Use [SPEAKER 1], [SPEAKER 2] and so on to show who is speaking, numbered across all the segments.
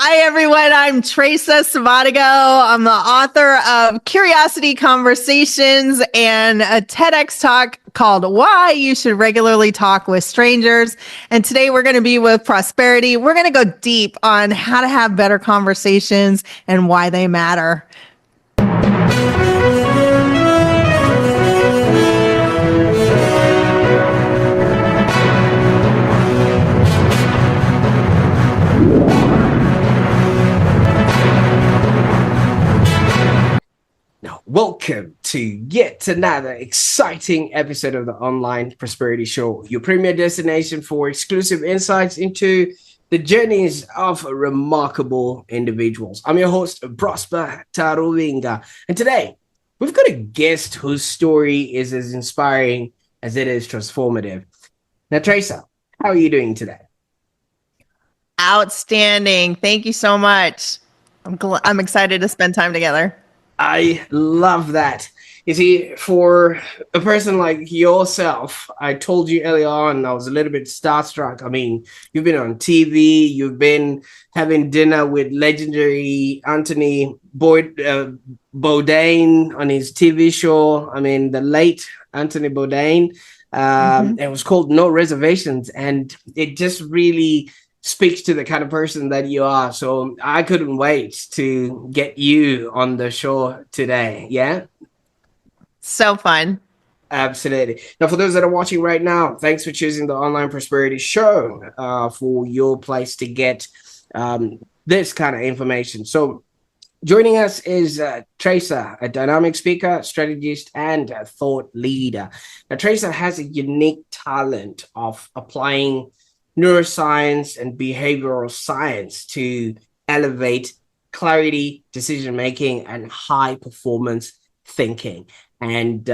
[SPEAKER 1] Hi, everyone. I'm Traca Savadogo. I'm the author of Curiosity Conversations and a TEDx talk called Why You Should Regularly Talk with Strangers. And today we're going to be with Prosperity. We're going to go deep on how to have better conversations and why they matter.
[SPEAKER 2] Welcome to yet another exciting episode of the Online Prosperity Show, your premier destination for exclusive insights into the journeys of remarkable individuals. I'm your host, Prosper Taruvinga, and today we've got a guest whose story is as inspiring as it is transformative. Now, Traca, how are you doing today?
[SPEAKER 1] Outstanding. Thank you so much. I'm excited to spend time together.
[SPEAKER 2] I love that. You see, for a person like yourself, I told you earlier on, I was a little bit starstruck. I mean, you've been on TV, you've been having dinner with legendary Anthony Bourdain on his TV show. I mean, the late Anthony Bourdain. It was called No Reservations, and it just really speaks to the kind of person that you are. So I couldn't wait to get you on the show today. Yeah.
[SPEAKER 1] So fun.
[SPEAKER 2] Absolutely. Now, for those that are watching right now, thanks for choosing the Online Prosperity Show for your place to get this kind of information. So joining us is Traca, a dynamic speaker, strategist, and a thought leader. Now, Traca has a unique talent of applying neuroscience and behavioral science to elevate clarity, decision-making, and high-performance thinking. And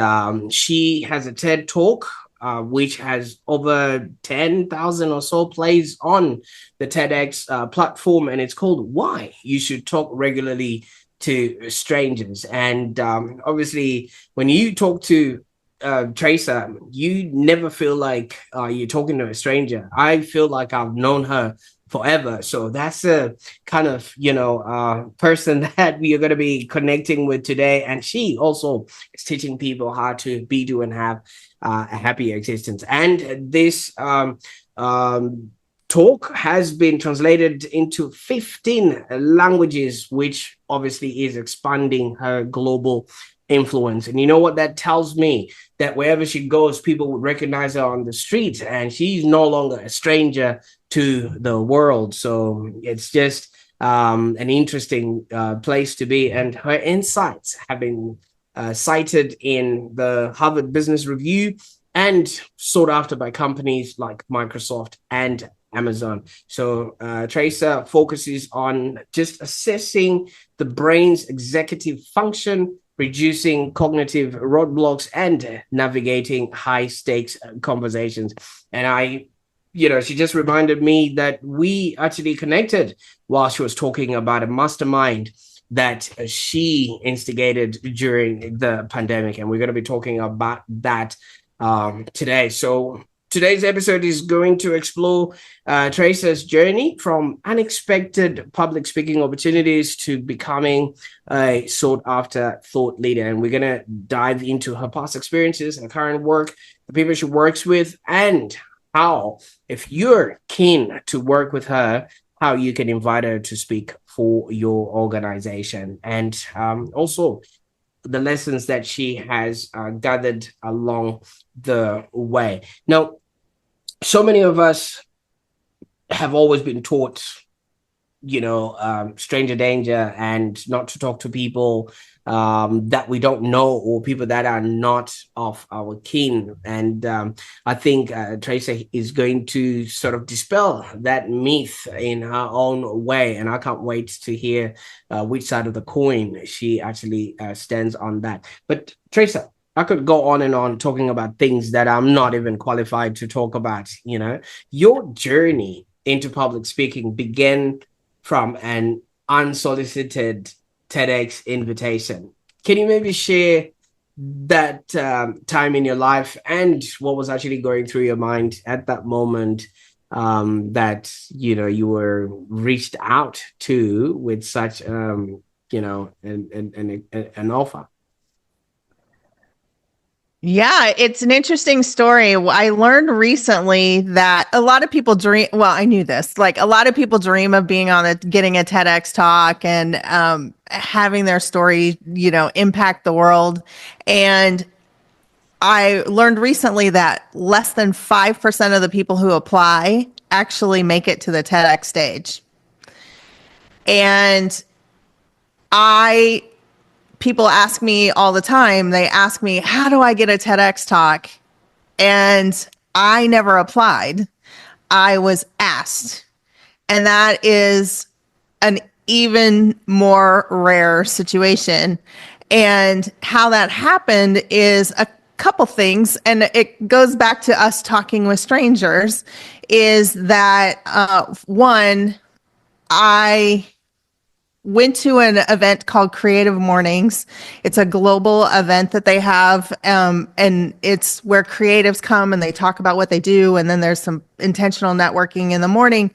[SPEAKER 2] she has a TED Talk, which has over 10,000 or so plays on the TEDx platform, and it's called Why You Should Talk Regularly to Strangers. And obviously, when you talk to Traca, you never feel like you're talking to a stranger. I feel like I've known her forever. So that's a kind of, person that we are going to be connecting with today. And she also is teaching people how to be, do, and have a happy existence. And this talk has been translated into 15 languages, which obviously is expanding her global influence. And you know what that tells me? That wherever she goes, people would recognize her on the street, and she's no longer a stranger to the world. So it's just an interesting place to be. And her insights have been cited in the Harvard Business Review and sought after by companies like Microsoft and Amazon. So Traca focuses on just assessing the brain's executive function, reducing cognitive roadblocks, and navigating high stakes conversations. And she just reminded me that we actually connected while she was talking about a mastermind that she instigated during the pandemic. And we're going to be talking about that today. So today's episode is going to explore Traca's journey from unexpected public speaking opportunities to becoming a sought-after thought leader. And we're going to dive into her past experiences and current work, the people she works with, and how, if you're keen to work with her, how you can invite her to speak for your organization. And also the lessons that she has gathered along the way. Now, so many of us have always been taught, stranger danger and not to talk to people that we don't know or people that are not of our kin. And I think Traca is going to sort of dispel that myth in her own way. And I can't wait to hear which side of the coin she actually stands on that. But Traca, I could go on and on talking about things that I'm not even qualified to talk about. Your journey into public speaking began from an unsolicited TEDx invitation. Can you maybe share that time in your life and what was actually going through your mind at that moment that you were reached out to with such an offer?
[SPEAKER 1] Yeah, it's an interesting story. I learned recently that a lot of people dream. Well, I knew this. Like a lot of people dream of being getting a TEDx talk and having their story, impact the world. And I learned recently that less than 5% of the people who apply actually make it to the TEDx stage. And I people ask me all the time, they ask me, how do I get a TEDx talk? And I never applied. I was asked. And that is an even more rare situation. And how that happened is a couple things. And it goes back to us talking with strangers is that one, I went to an event called Creative Mornings. It's a global event that they have, and it's where creatives come and they talk about what they do, and then there's some intentional networking in the morning.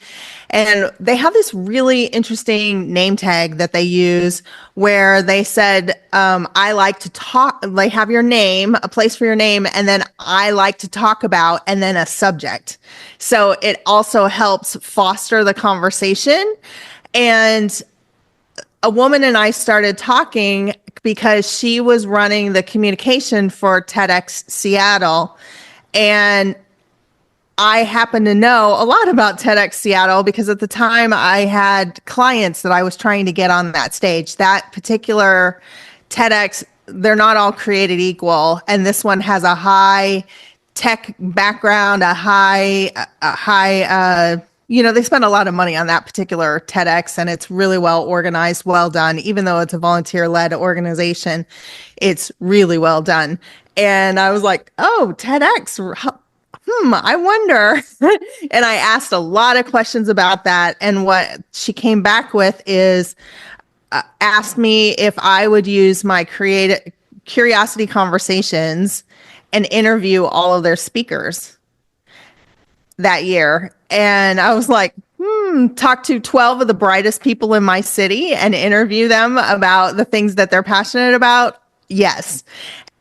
[SPEAKER 1] And they have this really interesting name tag that they use where they said, I like to talk, they have your name, a place for your name, and then I like to talk about, and then a subject. So it also helps foster the conversation. And a woman and I started talking because she was running the communication for TEDx Seattle. And I happen to know a lot about TEDx Seattle because at the time I had clients that I was trying to get on that stage. That particular TEDx, they're not all created equal. And this one has a high tech background, they spend a lot of money on that particular TEDx, and it's really well organized, well done. Even though it's a volunteer-led organization, it's really well done. And I was like, oh, TEDx, I wonder. And I asked a lot of questions about that. And what she came back with is asked me if I would use my curiosity conversations and interview all of their speakers that year. And I was like, talk to 12 of the brightest people in my city and interview them about the things that they're passionate about. Yes.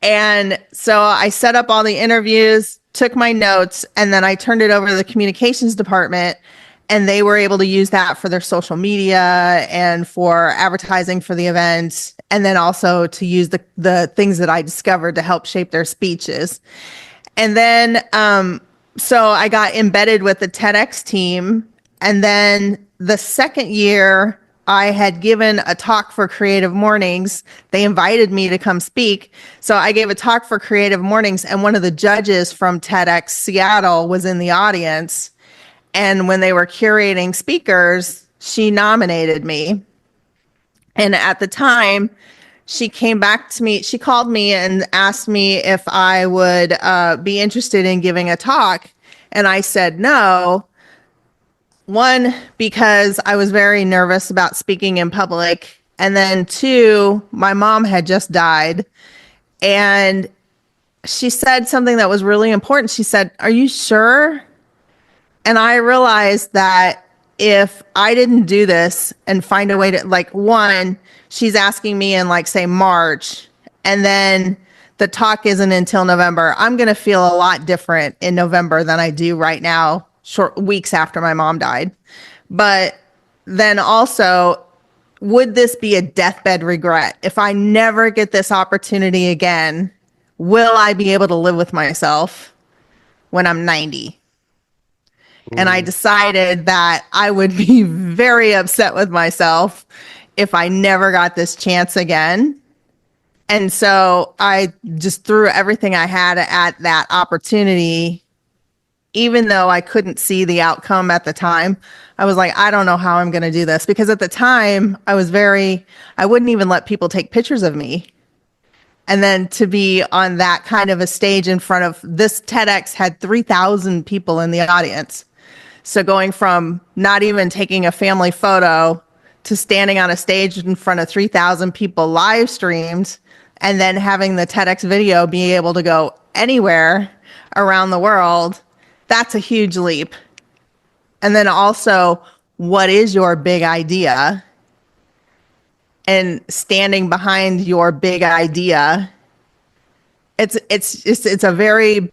[SPEAKER 1] And so I set up all the interviews, took my notes, and then I turned it over to the communications department, and they were able to use that for their social media and for advertising for the event, and then also to use the things that I discovered to help shape their speeches. And then so I got embedded with the TEDx team. And then the second year, I had given a talk for Creative Mornings. They invited me to come speak. So I gave a talk for Creative Mornings, and one of the judges from TEDx Seattle was in the audience. And when they were curating speakers, she nominated me. And at the time, she came back to me. She called me and asked me if I would be interested in giving a talk. And I said no. One, because I was very nervous about speaking in public. And then two, my mom had just died. And she said something that was really important. She said, "Are you sure?" And I realized that if I didn't do this and find a way to, like, one, she's asking me in, like, say, March, and then the talk isn't until November, I'm going to feel a lot different in November than I do right now, short weeks after my mom died. But then also, would this be a deathbed regret? If I never get this opportunity again, will I be able to live with myself when I'm 90? And I decided that I would be very upset with myself if I never got this chance again. And so I just threw everything I had at that opportunity, even though I couldn't see the outcome at the time. I was like, I don't know how I'm going to do this, because at the time I wouldn't even let people take pictures of me. And then to be on that kind of a stage in front of this TEDx had 3,000 people in the audience. So going from not even taking a family photo to standing on a stage in front of 3,000 people live streamed, and then having the TEDx video be able to go anywhere around the world, that's a huge leap. And then also, what is your big idea? And standing behind your big idea. It's a very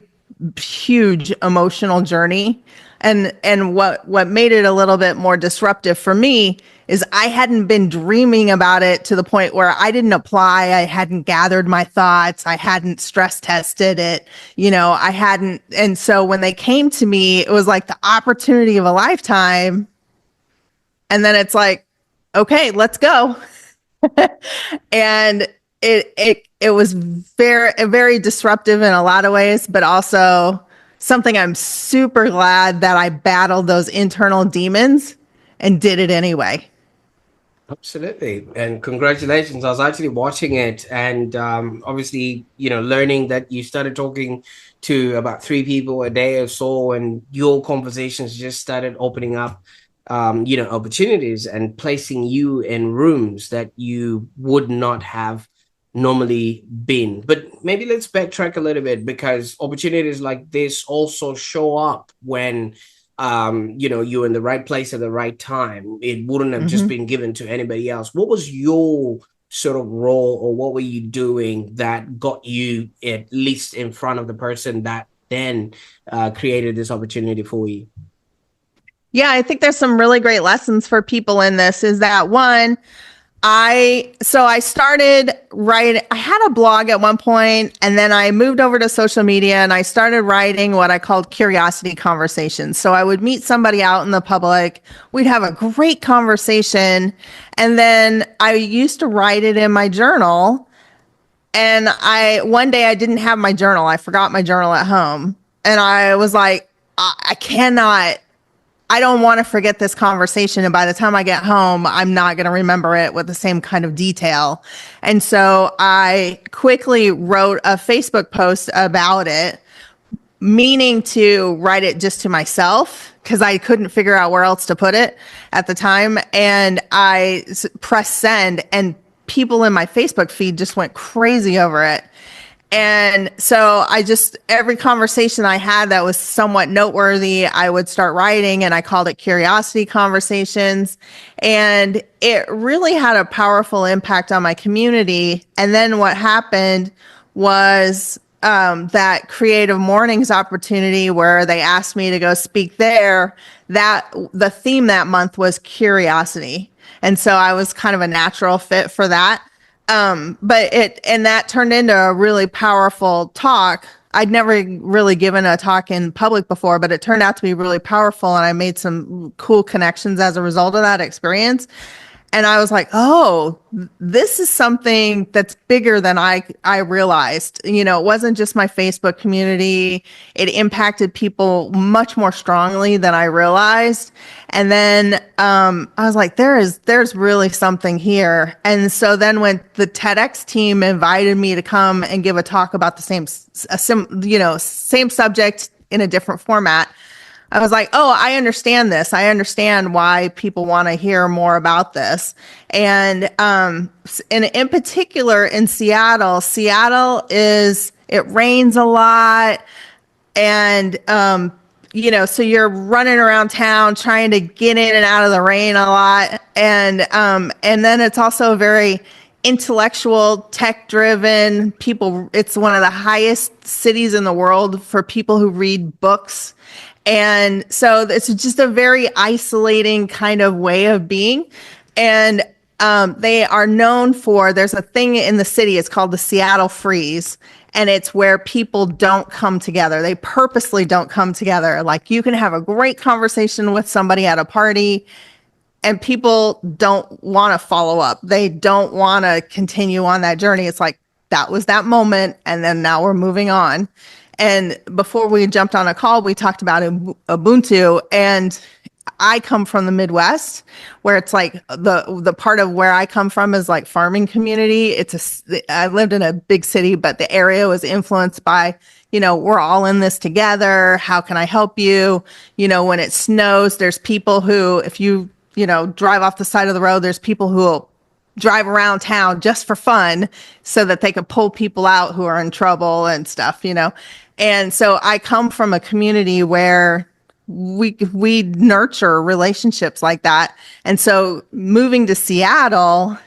[SPEAKER 1] huge emotional journey. And what made it a little bit more disruptive for me is I hadn't been dreaming about it to the point where I didn't apply. I hadn't gathered my thoughts. I hadn't stress tested it. I hadn't. And so when they came to me, it was like the opportunity of a lifetime. And then it's like, okay, let's go. And it was very disruptive in a lot of ways, but also something I'm super glad that I battled those internal demons and did it anyway.
[SPEAKER 2] Absolutely. And congratulations. I was actually watching it and obviously, learning that you started talking to about 3 people a day or so, and your conversations just started opening up, opportunities and placing you in rooms that you would not have normally been. But maybe let's backtrack a little bit, because opportunities like this also show up when you're in the right place at the right time. It wouldn't have just been given to anybody else. What was your sort of role, or what were you doing that got you at least in front of the person that then created this opportunity for you?
[SPEAKER 1] Yeah, I think there's some really great lessons for people in this. Is that one, I started writing. I had a blog at one point, and then I moved over to social media and I started writing what I called curiosity conversations. So I would meet somebody out in the public. We'd have a great conversation. And then I used to write it in my journal. And one day I didn't have my journal. I forgot my journal at home. And I was like, I don't want to forget this conversation. And by the time I get home, I'm not going to remember it with the same kind of detail. And so I quickly wrote a Facebook post about it, meaning to write it just to myself because I couldn't figure out where else to put it at the time. And I pressed send, and people in my Facebook feed just went crazy over it. And so every conversation I had that was somewhat noteworthy, I would start writing, and I called it Curiosity Conversations. And it really had a powerful impact on my community. And then what happened was that Creative Mornings opportunity where they asked me to go speak there, that the theme that month was curiosity. And so I was kind of a natural fit for that. But that turned into a really powerful talk. I'd never really given a talk in public before, but it turned out to be really powerful. And I made some cool connections as a result of that experience. And I was like, oh, this is something that's bigger than I realized. It wasn't just my Facebook community. It impacted people much more strongly than I realized. And then I was like, there's really something here. And so then when the TEDx team invited me to come and give a talk about the same subject in a different format, I was like, oh, I understand this. I understand why people want to hear more about this. And in particular in Seattle it rains a lot. And, so you're running around town trying to get in and out of the rain a lot. And then it's also very intellectual, tech-driven people. It's one of the highest cities in the world for people who read books. And so it's just a very isolating kind of way of being. And they are known for, there's a thing in the city, it's called the Seattle Freeze. And it's where people don't come together. They purposely don't come together. Like, you can have a great conversation with somebody at a party and people don't want to follow up. They don't want to continue on that journey. It's like, that was that moment, and then now we're moving on. And before we jumped on a call, we talked about Ubuntu. And I come from the Midwest, where it's like the part of where I come from is like farming community. I lived in a big city, but the area was influenced by, we're all in this together. How can I help you? When it snows, there's people who, if you drive off the side of the road, there's people who will drive around town just for fun so that they could pull people out who are in trouble and stuff, And so I come from a community where we nurture relationships like that. And so moving to Seattle,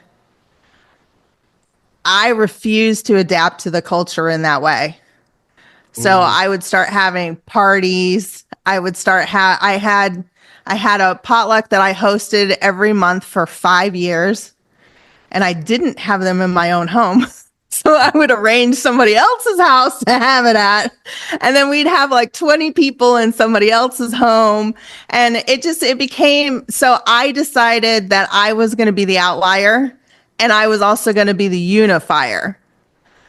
[SPEAKER 1] I refused to adapt to the culture in that way. So I would start having parties. I would start I had a potluck that I hosted every month for 5 years, and I didn't have them in my own home. So I would arrange somebody else's house to have it at. And then we'd have like 20 people in somebody else's home. And it became, so I decided that I was going to be the outlier, and I was also going to be the unifier.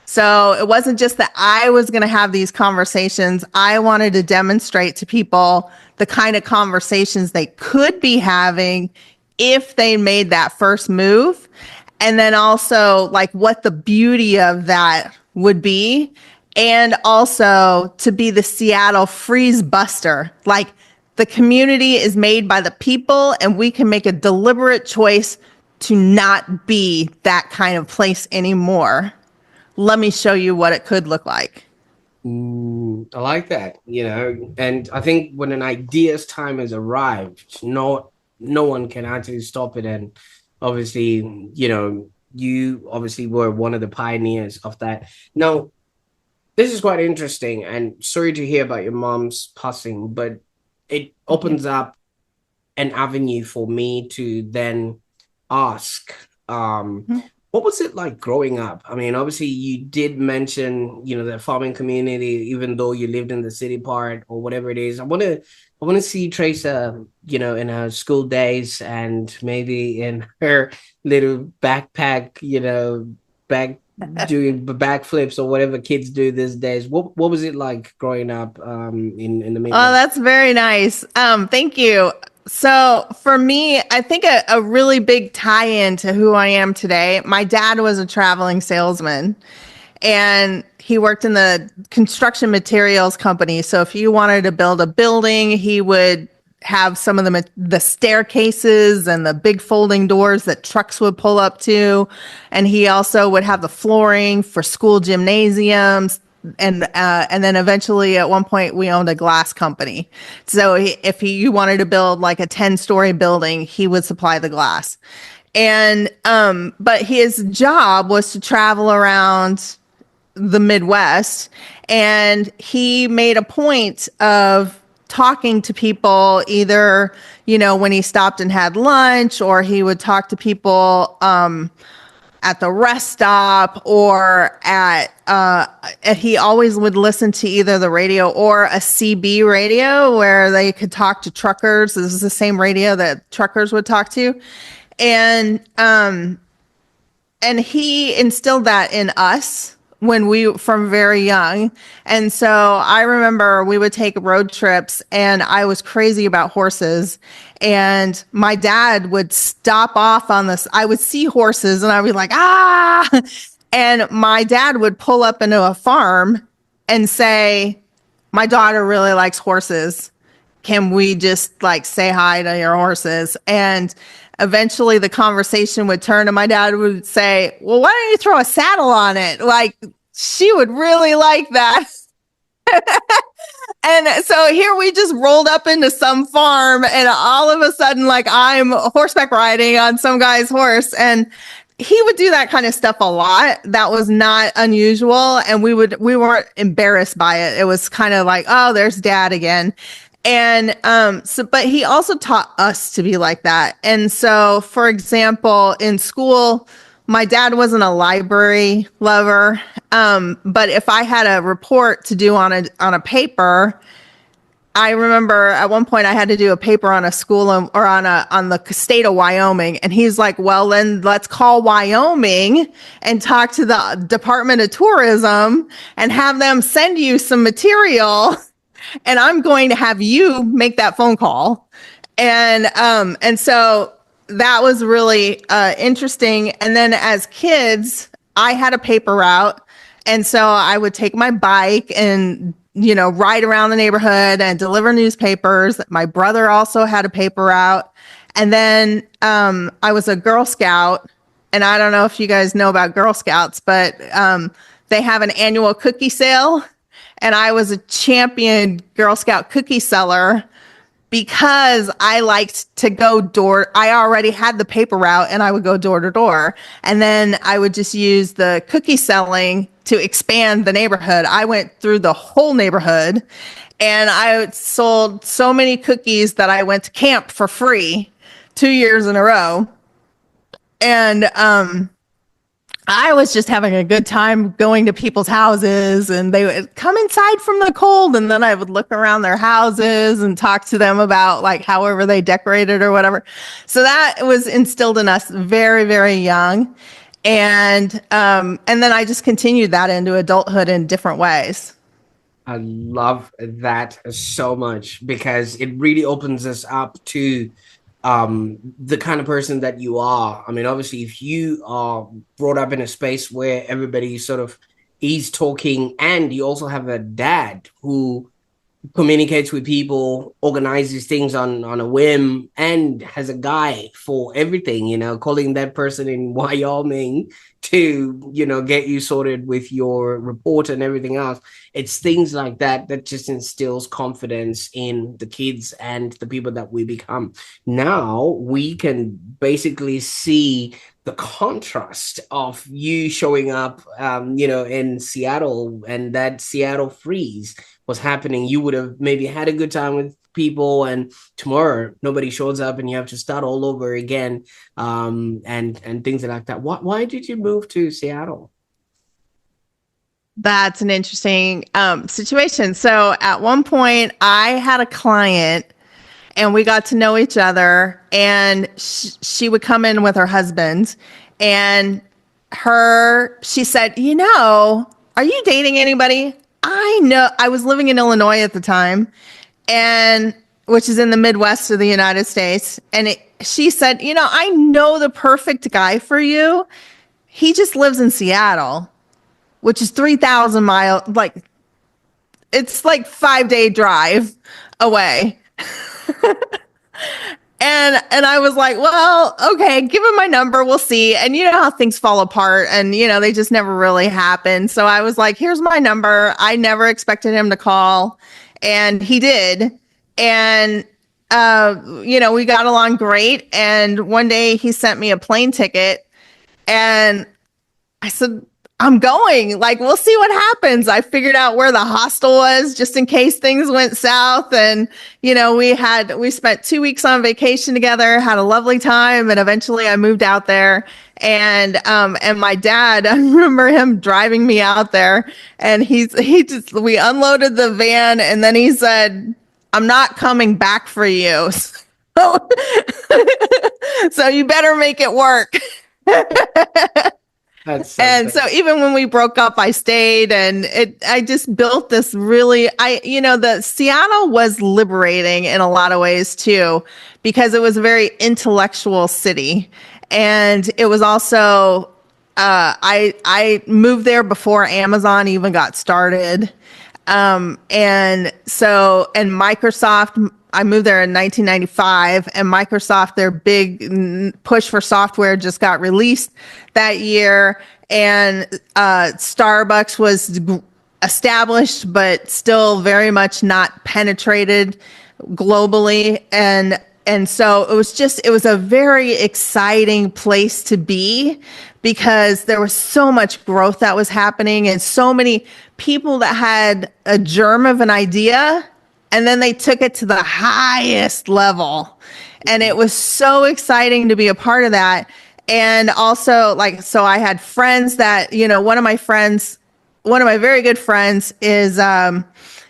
[SPEAKER 1] So it wasn't just that I was going to have these conversations. I wanted to demonstrate to people the kind of conversations they could be having if they made that first move. And then also like what the beauty of that would be. And also to be the Seattle freeze buster. Like the community is made by the people, and we can make a deliberate choice to not be that kind of place anymore. Let me show you what it could look like.
[SPEAKER 2] I like that, and I think when an idea's time has arrived, no one can actually stop it. And obviously, you obviously were one of the pioneers of that. Now, this is quite interesting, and sorry to hear about your mom's passing, but it opens up an avenue for me to then ask, what was it like growing up? I mean, obviously you did mention, the farming community, even though you lived in the city part or whatever it is. I want to see Traca, in her school days, and maybe in her little backpack, back doing backflips or whatever kids do these days. What was it like growing up in the Midwest?
[SPEAKER 1] Oh, that's very nice. Thank you. So for me, I think a really big tie-in to who I am today, my dad was a traveling salesman, and he worked in the construction materials company. So if you wanted to build a building, he would have some of the staircases and the big folding doors that trucks would pull up to. And he also would have the flooring for school gymnasiums. And then eventually at one point we owned a glass company. So if you wanted to build like a 10-story building, he would supply the glass. And but his job was to travel around the Midwest, and he made a point of talking to people either, when he stopped and had lunch, or he would talk to people at the rest stop, or he always would listen to either the radio or a CB radio where they could talk to truckers. This is the same radio that truckers would talk to. And he instilled that in us from very young. And so I remember we would take road trips, and I was crazy about horses. And my dad would stop off on this. I would see horses and I would be like, ah. And my dad would pull up into a farm and say, my daughter really likes horses. Can we just like say hi to your horses? And eventually the conversation would turn, and my dad would say, well, why don't you throw a saddle on it? Like, she would really like that. And so here we just rolled up into some farm, and all of a sudden, like, I'm horseback riding on some guy's horse. And he would do that kind of stuff a lot. That was not unusual. And we weren't embarrassed by it. It was kind of like, oh, there's dad again. And but he also taught us to be like that. And so, for example, in school, my dad wasn't a library lover. But if I had a report to do on a paper, I remember at one point I had to do a paper on a school or on the state of Wyoming. And he's like, well, then let's call Wyoming and talk to the Department of Tourism and have them send you some material. And I'm going to have you make that phone call. And so that was really interesting. And then as kids, I had a paper route. And so I would take my bike and, ride around the neighborhood and deliver newspapers. My brother also had a paper route. And then I was a Girl Scout. And I don't know if you guys know about Girl Scouts, but they have an annual cookie sale. And I was a champion Girl Scout cookie seller because I liked to go I already had the paper route and I would go door to door. And then I would just use the cookie selling to expand the neighborhood. I went through the whole neighborhood and I sold so many cookies that I went to camp for free 2 years in a row. And, I was just having a good time going to people's houses, and they would come inside from the cold, and then I would look around their houses and talk to them about like however they decorated or whatever. So that was instilled in us very, very young. And then I just continued that into adulthood in different ways.
[SPEAKER 2] I love that so much because it really opens us up to the kind of person that you are. I mean, obviously, if you are brought up in a space where everybody sort of is talking, and you also have a dad who communicates with people, organizes things on a whim, and has a guy for everything, calling that person in Wyoming to, get you sorted with your report and everything else. It's things like that that just instills confidence in the kids and the people that we become. Now we can basically see the contrast of you showing up, in Seattle, and that Seattle freeze was happening. You would have maybe had a good time with people, and tomorrow nobody shows up and you have to start all over again, and things like that. Why did you move to Seattle?
[SPEAKER 1] That's an interesting situation. So at one point, I had a client and we got to know each other, and she would come in with her husband, and she said, are you dating anybody? I know. I was living in Illinois at the time, and which is in the Midwest of the United States. And she said, I know the perfect guy for you. He just lives in Seattle, which is 3,000 miles. It's like 5-day drive away. And I was like, well, okay, give him my number. We'll see. And you know how things fall apart, and, they just never really happen. So I was like, here's my number. I never expected him to call, and he did. And, we got along great. And one day he sent me a plane ticket, and I said, I'm going. Like, we'll see what happens. I figured out where the hostel was just in case things went south. And, we spent 2 weeks on vacation together, had a lovely time. And eventually I moved out there. And my dad, I remember him driving me out there, and we unloaded the van, and then he said, I'm not coming back for you. So you better make it work. So even when we broke up, I stayed, and I just built this the Seattle was liberating in a lot of ways too, because it was a very intellectual city. And it was also, I moved there before Amazon even got started. And Microsoft, I moved there in 1995, and Microsoft, their big push for software just got released that year. And Starbucks was established, but still very much not penetrated globally. And so it was a very exciting place to be, because there was so much growth that was happening, and so many people that had a germ of an idea, and then they took it to the highest level. And it was so exciting to be a part of that. And also, so I had friends that, one of my very good friends is,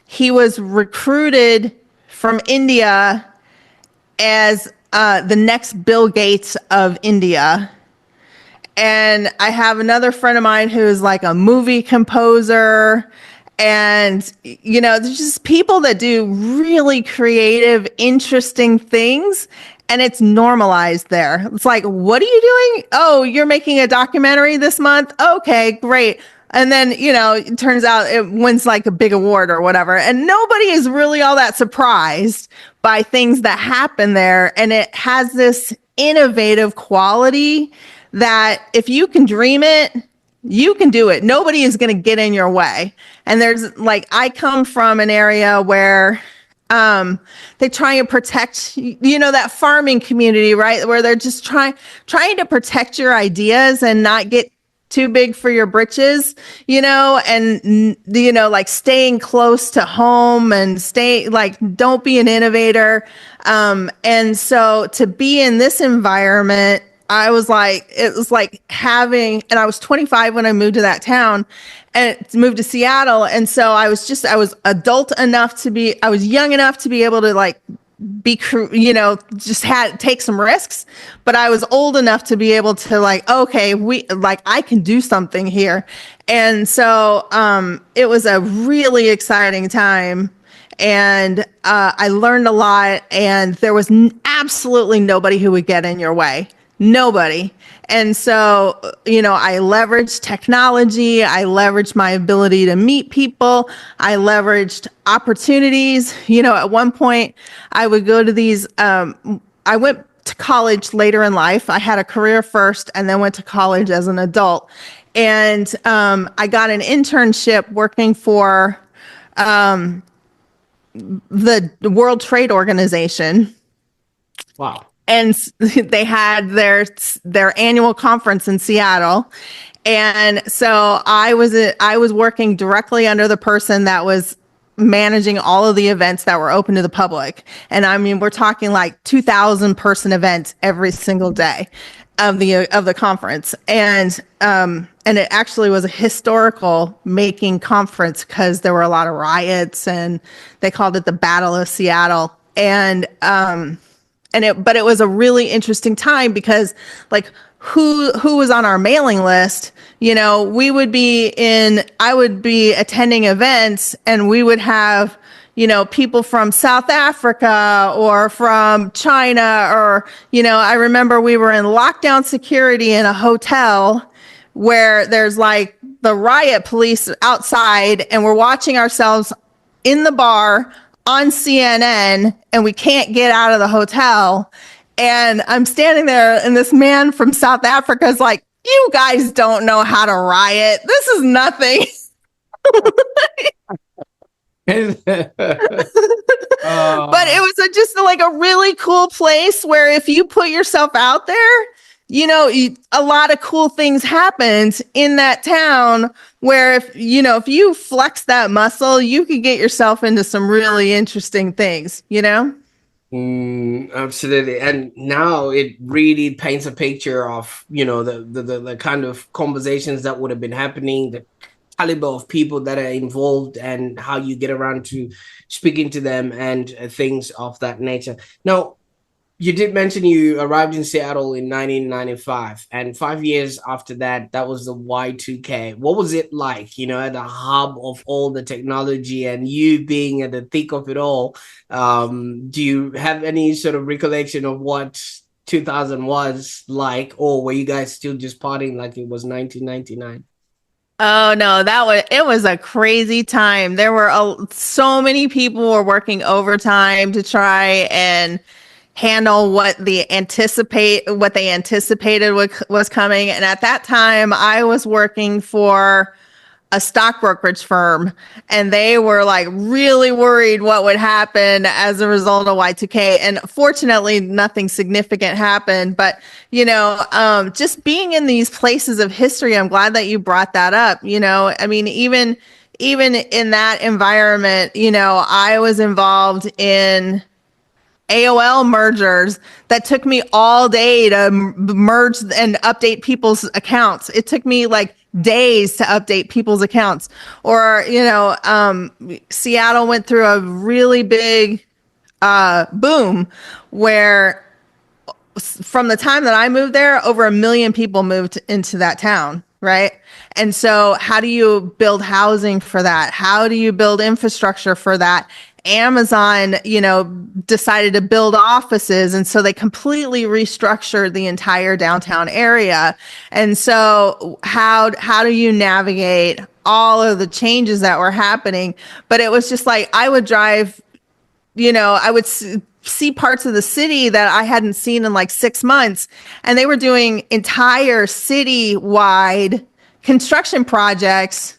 [SPEAKER 1] he was recruited from India as the next Bill Gates of India. And I have another friend of mine who's like a movie composer. And, there's just people that do really creative, interesting things. And it's normalized there. It's like, what are you doing? Oh, you're making a documentary this month? Okay, great. And then, it turns out it wins like a big award or whatever. And nobody is really all that surprised by things that happen there. And it has this innovative quality that if you can dream it, you can do it. Nobody is going to get in your way. And I come from an area where They try and protect, that farming community, right? Where they're just trying to protect your ideas and not get too big for your britches, and, like staying close to home and don't be an innovator. And so to be in this environment, it was like and I was 25 when I moved to that town and moved to Seattle. And so I was adult enough I was young enough to be able to take some risks, but I was old enough to be able to I can do something here. And so, it was a really exciting time. And I learned a lot, and there was absolutely nobody who would get in your way. Nobody. And so, I leveraged technology. I leveraged my ability to meet people. I leveraged opportunities. At one point I would go to these, I went to college later in life. I had a career first and then went to college as an adult. And I got an internship working for the World Trade Organization.
[SPEAKER 2] Wow.
[SPEAKER 1] And they had their annual conference in Seattle. And so I was working directly under the person that was managing all of the events that were open to the public. And I mean, we're talking like 2,000 person events every single day of the conference. And it actually was a historical making conference because there were a lot of riots, and they called it the Battle of Seattle. But it was a really interesting time because who was on our mailing list, I would be attending events, and we would have, people from South Africa or from China, or, I remember we were in lockdown security in a hotel where there's the riot police outside, and we're watching ourselves in the bar on CNN, and we can't get out of the hotel. And I'm standing there, and this man from South Africa is like, "You guys don't know how to riot. This is nothing." But it was just a really cool place where if you put yourself out there, a lot of cool things happened in that town where if you flex that muscle, you could get yourself into some really interesting things,
[SPEAKER 2] Absolutely. And now it really paints a picture of, the kind of conversations that would have been happening, the caliber of people that are involved, and how you get around to speaking to them, and things of that nature. Now, you did mention you arrived in Seattle in 1995, and 5 years after that, that was the Y2K. What was it like, at the hub of all the technology and you being at the thick of it all? Do you have any sort of recollection of what 2000 was like, or were you guys still just partying like it was 1999?
[SPEAKER 1] Oh no, it was a crazy time. There were so many people were working overtime to try and handle what they anticipated was coming. And at that time, I was working for a stock brokerage firm, and they were really worried what would happen as a result of Y2K. And fortunately, nothing significant happened. But, just being in these places of history, I'm glad that you brought that up. I mean, even in that environment, I was involved in AOL mergers that took me all day to merge and update people's accounts. It took me days to update people's accounts. Or, Seattle went through a really big boom where from the time that I moved there, over 1 million people moved into that town. Right. And so how do you build housing for that? How do you build infrastructure for that? Amazon, decided to build offices. And so they completely restructured the entire downtown area. And so how do you navigate all of the changes that were happening? But it was just I would drive, I would see parts of the city that I hadn't seen in 6 months. And they were doing entire city-wide construction projects,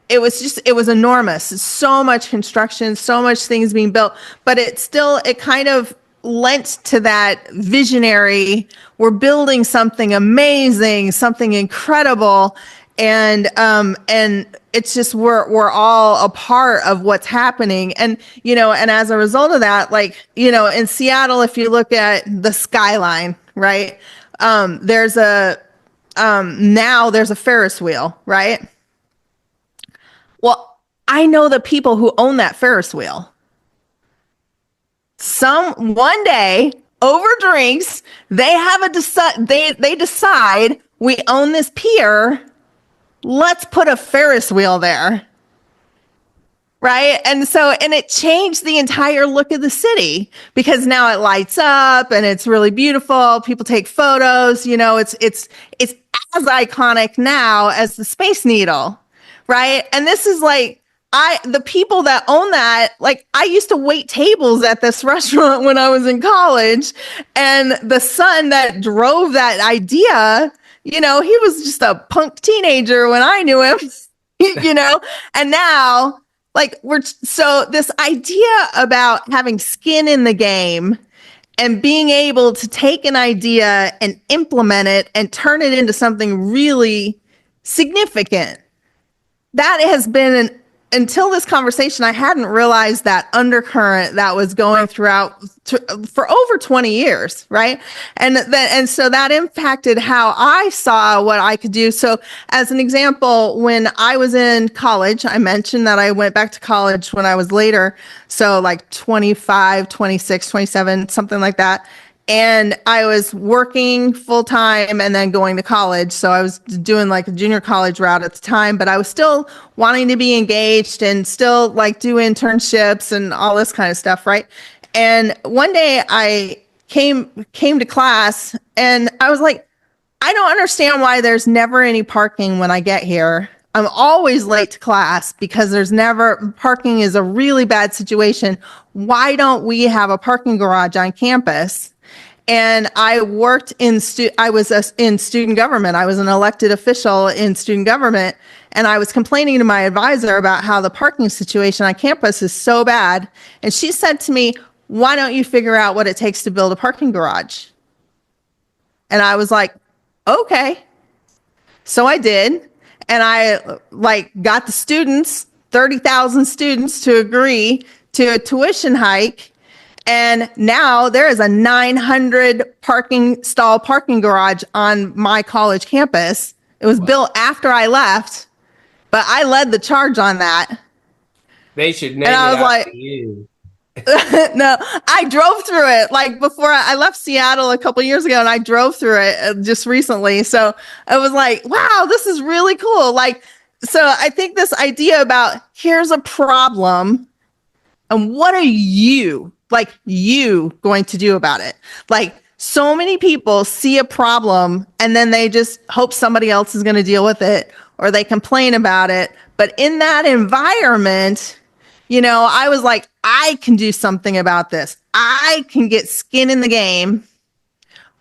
[SPEAKER 1] it was enormous. So much construction, so much things being built, but it kind of lent to that visionary, we're building something amazing, something incredible. And it's just, we're all a part of what's happening. And, and as a result of that, like, in Seattle, if you look at the skyline, right? Now there's a Ferris wheel, right? Well, I know the people who own that Ferris wheel. One day over drinks, they decide we own this pier. Let's put a Ferris wheel there. Right. And it changed the entire look of the city because now it lights up and it's really beautiful. People take photos, it's as iconic now as the Space Needle. Right. And this is like, the people that own that, like, I used to wait tables at this restaurant when I was in college, and the son that drove that idea, he was just a punk teenager when I knew him, and now, like, so this idea about having skin in the game and being able to take an idea and implement it and turn it into something really significant, that has been until this conversation, I hadn't realized that undercurrent that was going throughout for over 20 years, right? And so that impacted how I saw what I could do. So as an example, when I was in college, I mentioned that I went back to college when I was later. So like 25, 26, 27, something like that. And I was working full time and then going to college. So I was doing like a junior college route at the time, but I was still wanting to be engaged and still like do internships and all this kind of stuff. Right. And one day I came to class and I was like, I don't understand why there's never any parking when I get here. I'm always late to class because parking is a really bad situation. Why don't we have a parking garage on campus? And I worked in student government. I was an elected official in student government. And I was complaining to my advisor about how the parking situation on campus is so bad. And she said to me, why don't you figure out what it takes to build a parking garage? And I was like, okay. So I did. And I got the students, 30,000 students, to agree to a tuition hike. And now there is a 900 parking garage on my college campus. It was built after I left, but I led the charge on that.
[SPEAKER 2] They should name it after you.
[SPEAKER 1] No, I drove through it like before I left Seattle a couple years ago, and I drove through it just recently. So I was like, wow, this is really cool. Like, so I think this idea about here's a problem and what are you going to do about it? Like, so many people see a problem and then they just hope somebody else is going to deal with it or they complain about it. But in that environment, I was like, I can do something about this. I can get skin in the game.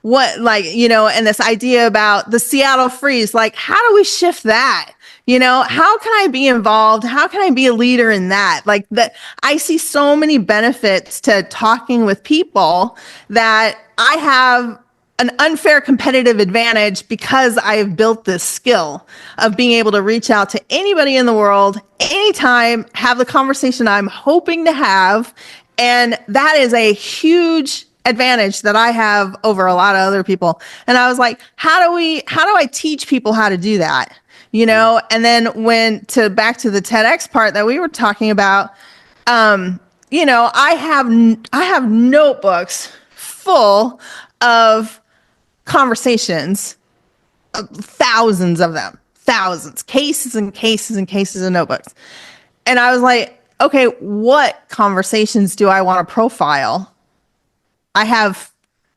[SPEAKER 1] And this idea about the Seattle freeze, like, how do we shift that? How can I be involved? How can I be a leader in that? Like, that I see so many benefits to talking with people that I have an unfair competitive advantage because I've built this skill of being able to reach out to anybody in the world, anytime, have the conversation I'm hoping to have. And that is a huge advantage that I have over a lot of other people. And I was like, how do I teach people how to do that? And then back to the TEDx part that we were talking about, I have notebooks full of conversations, thousands of them, cases and cases and cases of notebooks. And I was like, okay, what conversations do I want to profile? I have,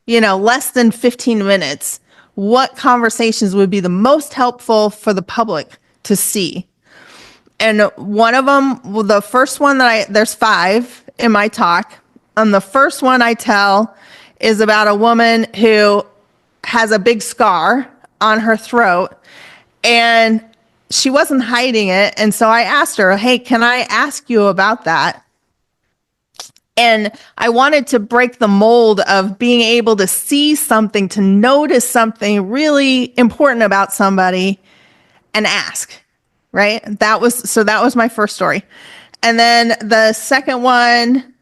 [SPEAKER 1] less than 15 minutes. What conversations would be the most helpful for the public to see? And one of them, the first one there's 5 in my talk. And the first one I tell is about a woman who has a big scar on her throat. And she wasn't hiding it. And so I asked her, hey, can I ask you about that? And I wanted to break the mold of being able to see something, to notice something really important about somebody and ask, right? That was my first story. And then the second one,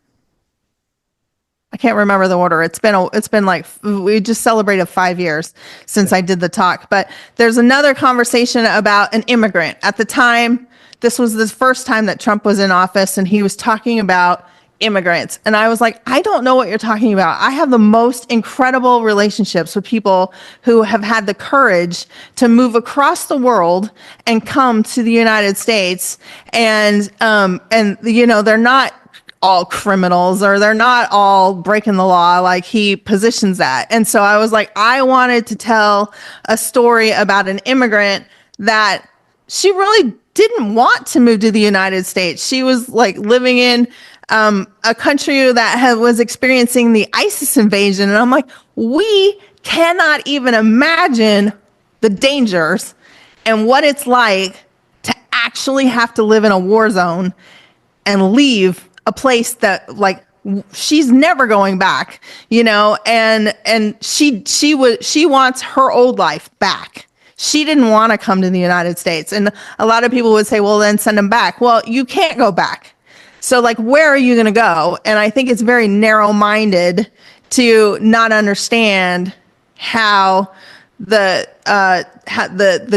[SPEAKER 1] I can't remember the order. It's been like, we just celebrated 5 years since I did the talk, but there's another conversation about an immigrant. At the time, this was the first time that Trump was in office, and he was talking about immigrants. And I was like, I don't know what you're talking about. I have the most incredible relationships with people who have had the courage to move across the world and come to the United States. And they're not all criminals, or they're not all breaking the law like he positions that. And so I was like, I wanted to tell a story about an immigrant that she really didn't want to move to the United States. She was like living in a country that was experiencing the ISIS invasion. And I'm like, we cannot even imagine the dangers and what it's like to actually have to live in a war zone and leave a place that like she's never going back, and she wants her old life back. She didn't want to come to the United States. And a lot of people would say, well, then send them back. Well, you can't go back. So like, where are you going to go? And I think it's very narrow-minded to not understand how the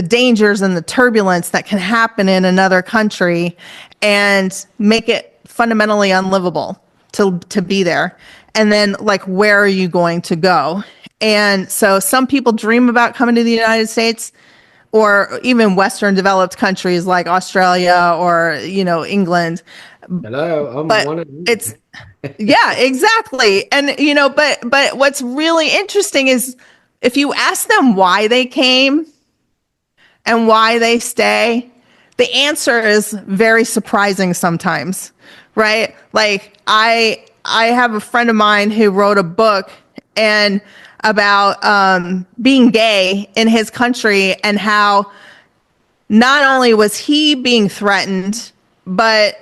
[SPEAKER 1] dangers and the turbulence that can happen in another country and make it fundamentally unlivable to be there. And then like, where are you going to go? And so some people dream about coming to the United States, or even Western developed countries like Australia or, England.
[SPEAKER 2] Hello, I'm
[SPEAKER 1] But
[SPEAKER 2] one of them.
[SPEAKER 1] it's, yeah, exactly. And, but what's really interesting is if you ask them why they came and why they stay, the answer is very surprising sometimes, right? Like I have a friend of mine who wrote a book and about being gay in his country, and how not only was he being threatened, but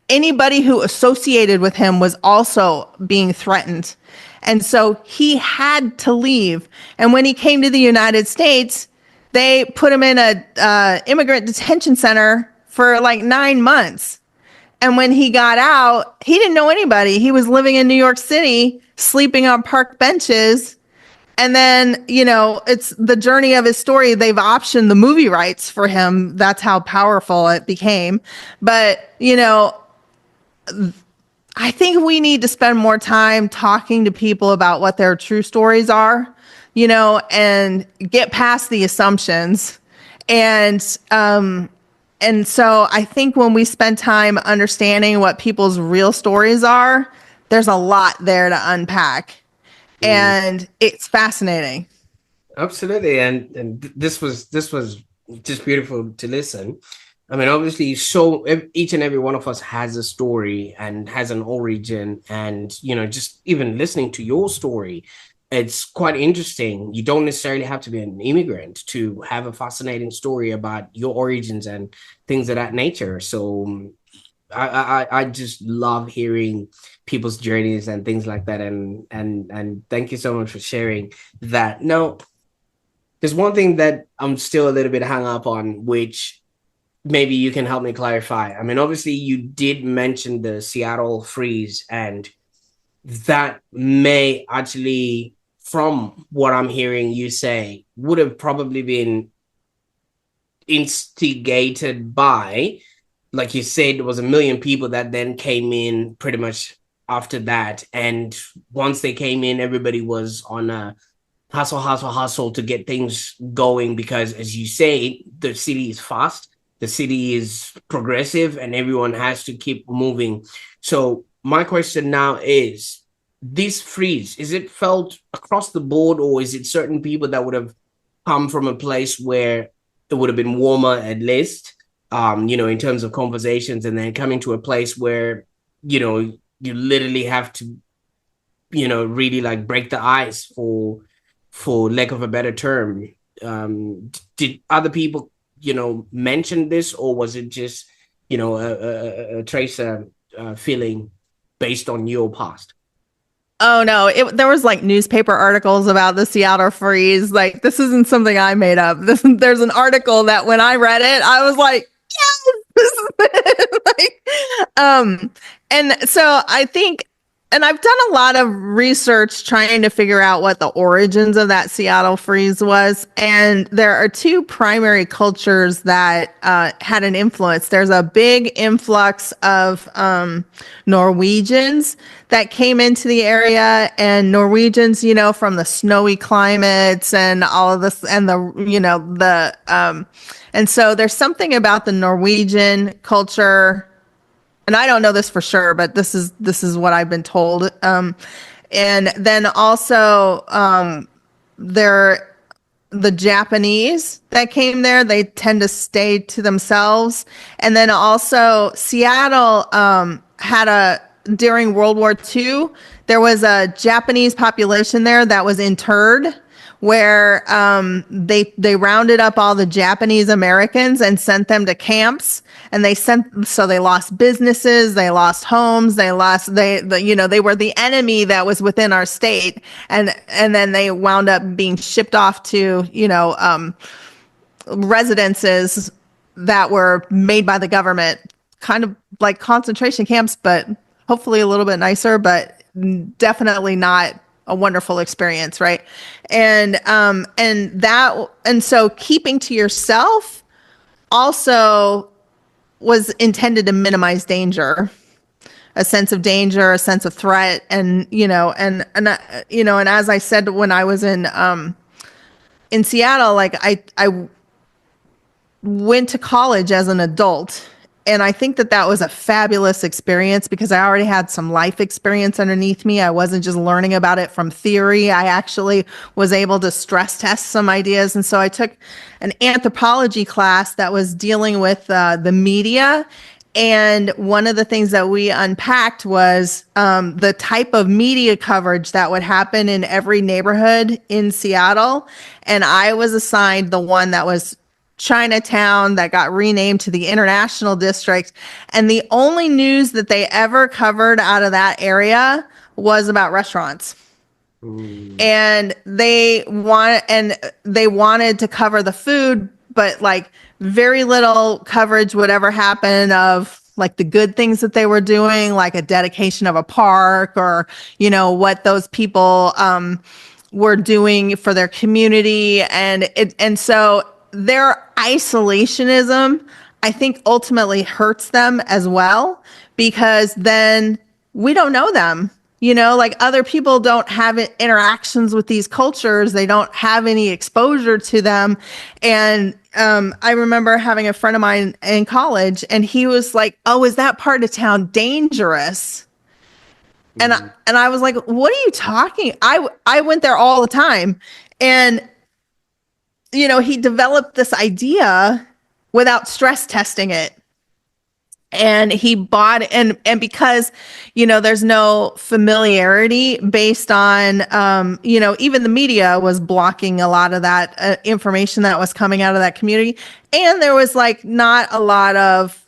[SPEAKER 1] anybody who associated with him was also being threatened. And so he had to leave. And when he came to the United States, they put him in a immigrant detention center for like 9 months. And when he got out, he didn't know anybody. He was living in New York City, sleeping on park benches. And then, it's the journey of his story. They've optioned the movie rights for him. That's how powerful it became. But, I think we need to spend more time talking to people about what their true stories are, and get past the assumptions. And so I think when we spend time understanding what people's real stories are, there's a lot there to unpack. And it's fascinating.
[SPEAKER 2] Absolutely. And this was just beautiful to listen. I mean, obviously, so each and every one of us has a story and has an origin. And, just even listening to your story, it's quite interesting. You don't necessarily have to be an immigrant to have a fascinating story about your origins and things of that nature. So I just love hearing people's journeys and things like that. And thank you so much for sharing that. Now, there's one thing that I'm still a little bit hung up on, which maybe you can help me clarify. I mean, obviously, you did mention the Seattle freeze, and that may actually, from what I'm hearing you say, would have probably been instigated by, like you said, there was 1 million people that then came in pretty much after that. And once they came in, everybody was on a hustle to get things going, because, as you say, the city is fast, the city is progressive, and everyone has to keep moving. So my question now is, this freeze, is it felt across the board, or is it certain people that would have come from a place where it would have been warmer, at least, in terms of conversations, and then coming to a place where, you literally have to, really like break the ice, for lack of a better term. Did other people mentioned this, or was it just, a tracer feeling based on your past?
[SPEAKER 1] Oh no, there was like newspaper articles about the Seattle freeze. Like, this isn't something I made up. There's an article that when I read it, I was like, yes, this is it. And so I think, and I've done a lot of research trying to figure out what the origins of that Seattle freeze was. And there are two primary cultures that had an influence. There's a big influx of Norwegians that came into the area, and Norwegians, from the snowy climates and all of this, and and so there's something about the Norwegian culture, and I don't know this for sure, but this is what I've been told. And then also the Japanese that came there, they tend to stay to themselves. And then also Seattle during World War II, there was a Japanese population there that was interred, where they rounded up all the Japanese Americans and sent them to camps, and so they lost businesses, they lost homes, they were the enemy that was within our state, and then they wound up being shipped off to residences that were made by the government, kind of like concentration camps, but hopefully a little bit nicer, but definitely not a wonderful experience, right? And so keeping to yourself also was intended to minimize danger, a sense of danger, a sense of threat, and as I said, when I was in Seattle, like I went to college as an adult. And I think that was a fabulous experience because I already had some life experience underneath me. I wasn't just learning about it from theory. I actually was able to stress test some ideas. And so I took an anthropology class that was dealing with the media. And one of the things that we unpacked was the type of media coverage that would happen in every neighborhood in Seattle. And I was assigned the one that was Chinatown, that got renamed to the International District. And the only news that they ever covered out of that area was about restaurants. And they wanted to cover the food, but like very little coverage would ever happen of like the good things that they were doing, like a dedication of a park, or, what those people were doing for their community. And so their isolationism, I think, ultimately hurts them as well, because then we don't know them. Like other people don't have interactions with these cultures. They don't have any exposure to them. And I remember having a friend of mine in college, and he was like, "Oh, is that part of town dangerous?" And I was like, "What are you talking?" I went there all the time, and he developed this idea without stress testing it. And he bought, and because, there's no familiarity based on, even the media was blocking a lot of that information that was coming out of that community. And there was like not a lot of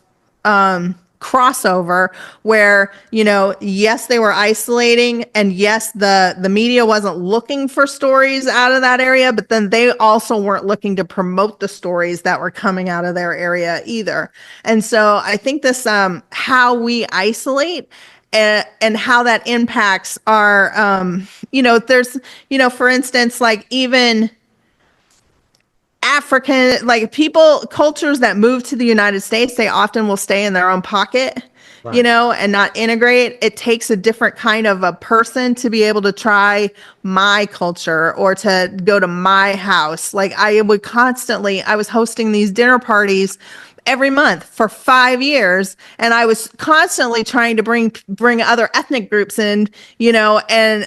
[SPEAKER 1] crossover where, yes, they were isolating, and yes, the media wasn't looking for stories out of that area, but then they also weren't looking to promote the stories that were coming out of their area either. And so I think this, how we isolate and how that impacts our, there's, for instance, like even African, like cultures that move to the United States, they often will stay in their own pocket, right, and not integrate. It takes a different kind of a person to be able to try my culture or to go to my house. Like I was hosting these dinner parties every month for 5 years. And I was constantly trying to bring other ethnic groups in,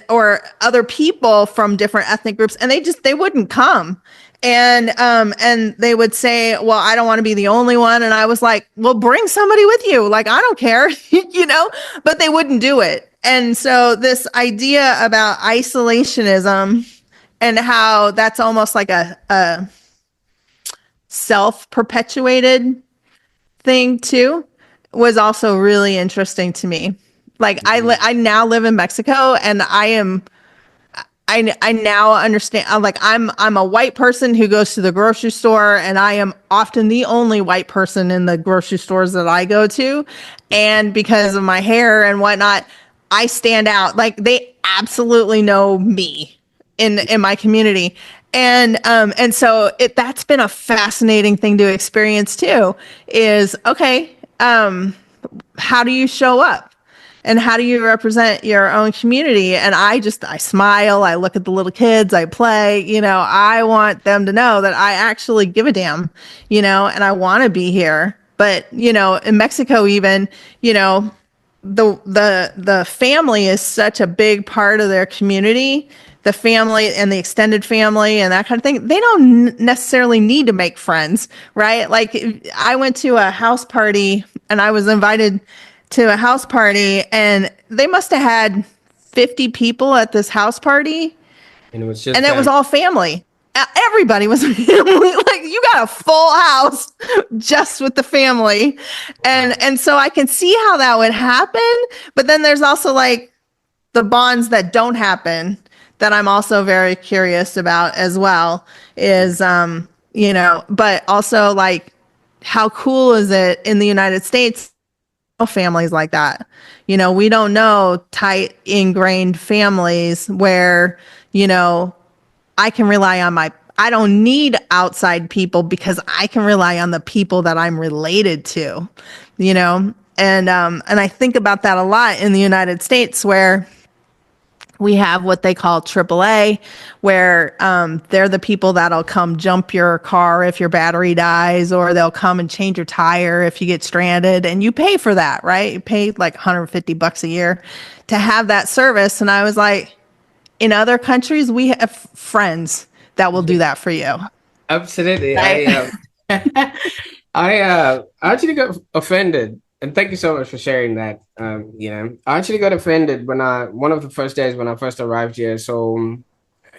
[SPEAKER 1] or other people from different ethnic groups. And they wouldn't come. And they would say, "Well, I don't want to be the only one." And I was like, "Well, bring somebody with you. Like, I don't care," but they wouldn't do it. And so this idea about isolationism and how that's almost like self-perpetuated thing too was also really interesting to me. Like I now live in Mexico, and I now understand. I'm a white person who goes to the grocery store, and I am often the only white person in the grocery stores that I go to. And because of my hair and whatnot, I stand out. Like, they absolutely know me in my community. And so that's been a fascinating thing to experience too, is okay, how do you show up? And how do you represent your own community? And I smile, I look at the little kids, I play, I want them to know that I actually give a damn, and I want to be here. But, in Mexico, even, the family is such a big part of their community, the family and the extended family and that kind of thing. They don't necessarily need to make friends, right? Like, I went to a house party, and I was invited to a house party, and they must have had 50 people at this house party,
[SPEAKER 2] And it was just
[SPEAKER 1] and it was
[SPEAKER 2] them.
[SPEAKER 1] all family. Everybody was family. Like, you got a full house just with the family. And so I can see how that would happen. But then there's also like the bonds that don't happen that I'm also very curious about as well, is but also, like, how cool is it in the United States, families like that? We don't know tight ingrained families where, I can rely on I don't need outside people, because I can rely on the people that I'm related to, and I think about that a lot in the United States, where we have what they call AAA, where they're the people that'll come jump your car if your battery dies, or they'll come and change your tire if you get stranded, and you pay for that, right? You pay like $150 a year to have that service. And I was like, in other countries, we have friends that will do that for you.
[SPEAKER 2] Absolutely.
[SPEAKER 1] Right?
[SPEAKER 2] I actually got offended, and thank you so much for sharing that. I actually got offended when one of the first days when I first arrived here. So,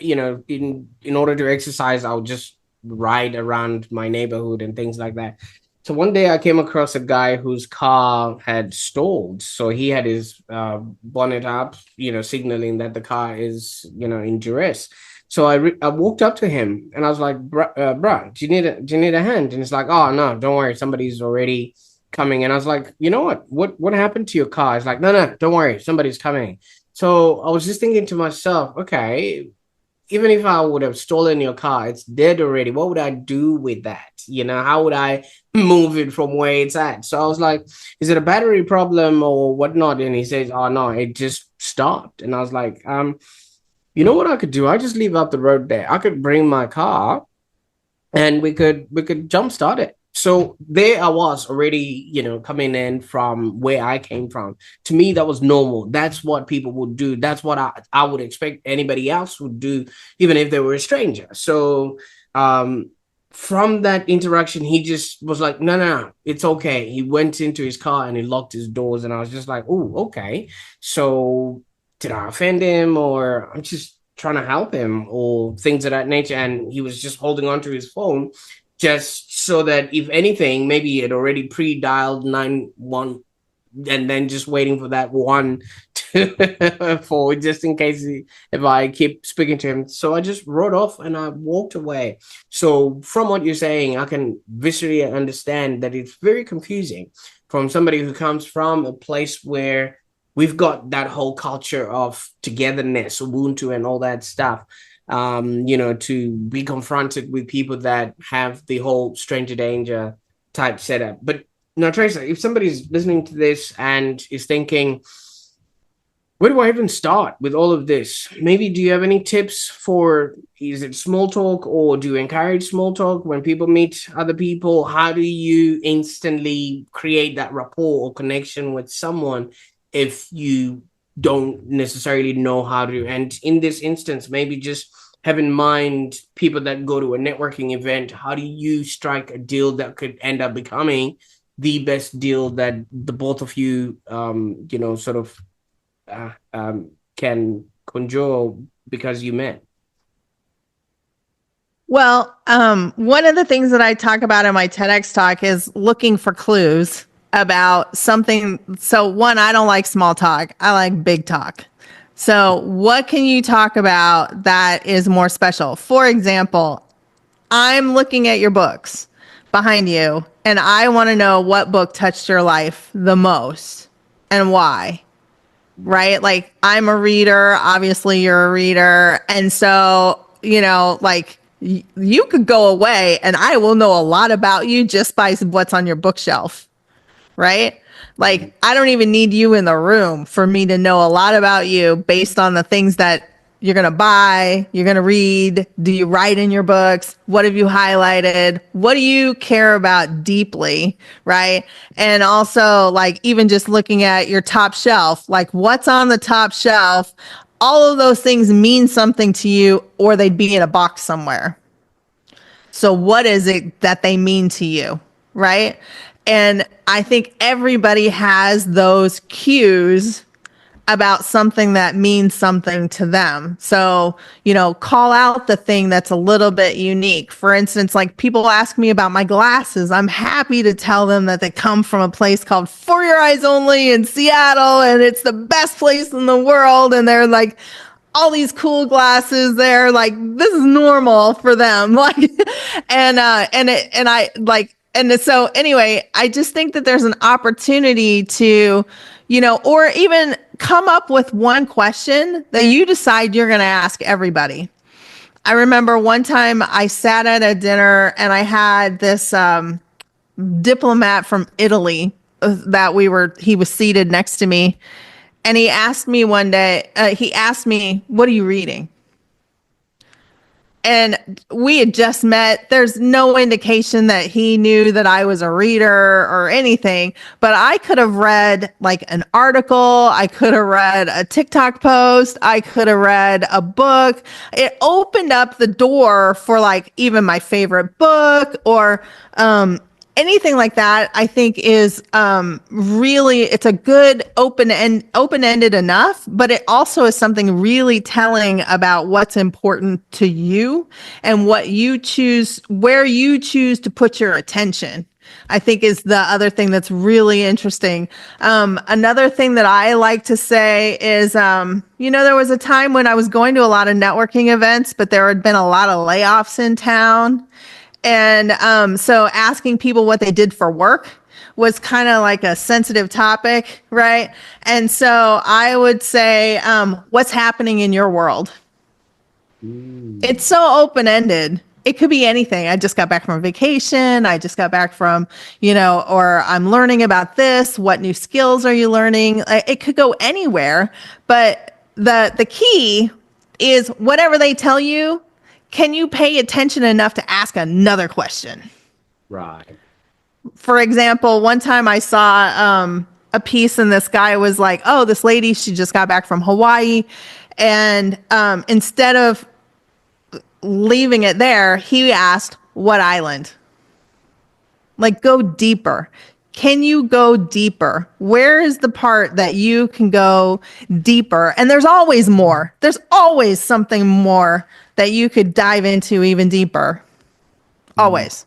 [SPEAKER 2] in order to exercise, I'll just ride around my neighborhood and things like that. So one day I came across a guy whose car had stalled. So he had his bonnet up, signaling that the car is, in duress. So I walked up to him and I was like, bruh, do you need a hand? And it's like, oh no, don't worry, somebody's already coming. And I was like, you know what happened to your car? It's like, no, don't worry, somebody's coming. So I was just thinking to myself, okay, even if I would have stolen your car, it's dead already. What would I do with that? How would I move it from where it's at? So I was like, is it a battery problem or whatnot? And he says, oh no, it just stopped. And I was like, you know what I could do? I just leave up the road there. I could bring my car and we could jumpstart it. So there I was already, coming in from where I came from. To me, that was normal. That's what people would do. That's what I would expect anybody else would do, even if they were a stranger. So from that interaction, he just was like, no, it's okay. He went into his car and he locked his doors. And I was just like, oh, okay. So did I offend him, or I'm just trying to help him, or things of that nature? And he was just holding on to his phone just so that if anything, maybe he had already pre-dialed 911 and then just waiting for that one for just in case if I keep speaking to him. So I just wrote off and I walked away. So from what you're saying, I can viscerally understand that it's very confusing from somebody who comes from a place where we've got that whole culture of togetherness, Ubuntu and all that stuff. To be confronted with people that have the whole stranger danger type setup. But now, Tracer, if somebody's listening to this and is thinking, where do I even start with all of this? Maybe do you have any tips for, is it small talk, or do you encourage small talk when people meet other people? How do you instantly create that rapport or connection with someone if you don't necessarily know how to? And in this instance, maybe just have in mind people that go to a networking event. How do you strike a deal that could end up becoming the best deal that the both of you, sort of can conjure because you met?
[SPEAKER 1] Well, one of the things that I talk about in my TEDx talk is looking for clues about something. So one, I don't like small talk. I like big talk. So what can you talk about that is more special? For example, I'm looking at your books behind you, and I want to know what book touched your life the most and why. Right? Like, I'm a reader. Obviously, you're a reader. And so, like, you could go away and I will know a lot about you just by what's on your bookshelf. Right? Like, I don't even need you in the room for me to know a lot about you based on the things that you're going to buy, you're going to read. Do you write in your books? What have you highlighted? What do you care about deeply? Right. And also, like, even just looking at your top shelf, like, what's on the top shelf? All of those things mean something to you, or they'd be in a box somewhere. So what is it that they mean to you? Right. And I think everybody has those cues about something that means something to them. So, call out the thing that's a little bit unique. For instance, like, people ask me about my glasses. I'm happy to tell them that they come from a place called For Your Eyes Only in Seattle, and it's the best place in the world. And they're like, all these cool glasses. They're like, this is normal for them. Like, and so anyway, I just think that there's an opportunity to, or even come up with one question that you decide you're going to ask everybody. I remember one time I sat at a dinner and I had this diplomat from Italy he was seated next to me. And he asked me one day, what are you reading? And we had just met. There's no indication that he knew that I was a reader or anything, but I could have read like an article. I could have read a TikTok post. I could have read a book. It opened up the door for like even my favorite book or, anything like that. I think is really, it's a good open-ended enough, but it also is something really telling about what's important to you and where you choose to put your attention. I think is the other thing that's really interesting. Another thing that I like to say is, there was a time when I was going to a lot of networking events, but there had been a lot of layoffs in town. And so asking people what they did for work was kind of like a sensitive topic, right? And so I would say, what's happening in your world? It's so open-ended. It could be anything. I just got back from vacation. I just got back from, or I'm learning about this. What new skills are you learning? It could go anywhere. But the key is whatever they tell you, can you pay attention enough to ask another question?
[SPEAKER 2] Right.
[SPEAKER 1] For example, one time I saw a piece and this guy was like, oh, this lady, she just got back from Hawaii. And instead of leaving it there, he asked, what island? Like, go deeper. Can you go deeper? Where is the part that you can go deeper? And there's always more. There's always something more that you could dive into even deeper. Always.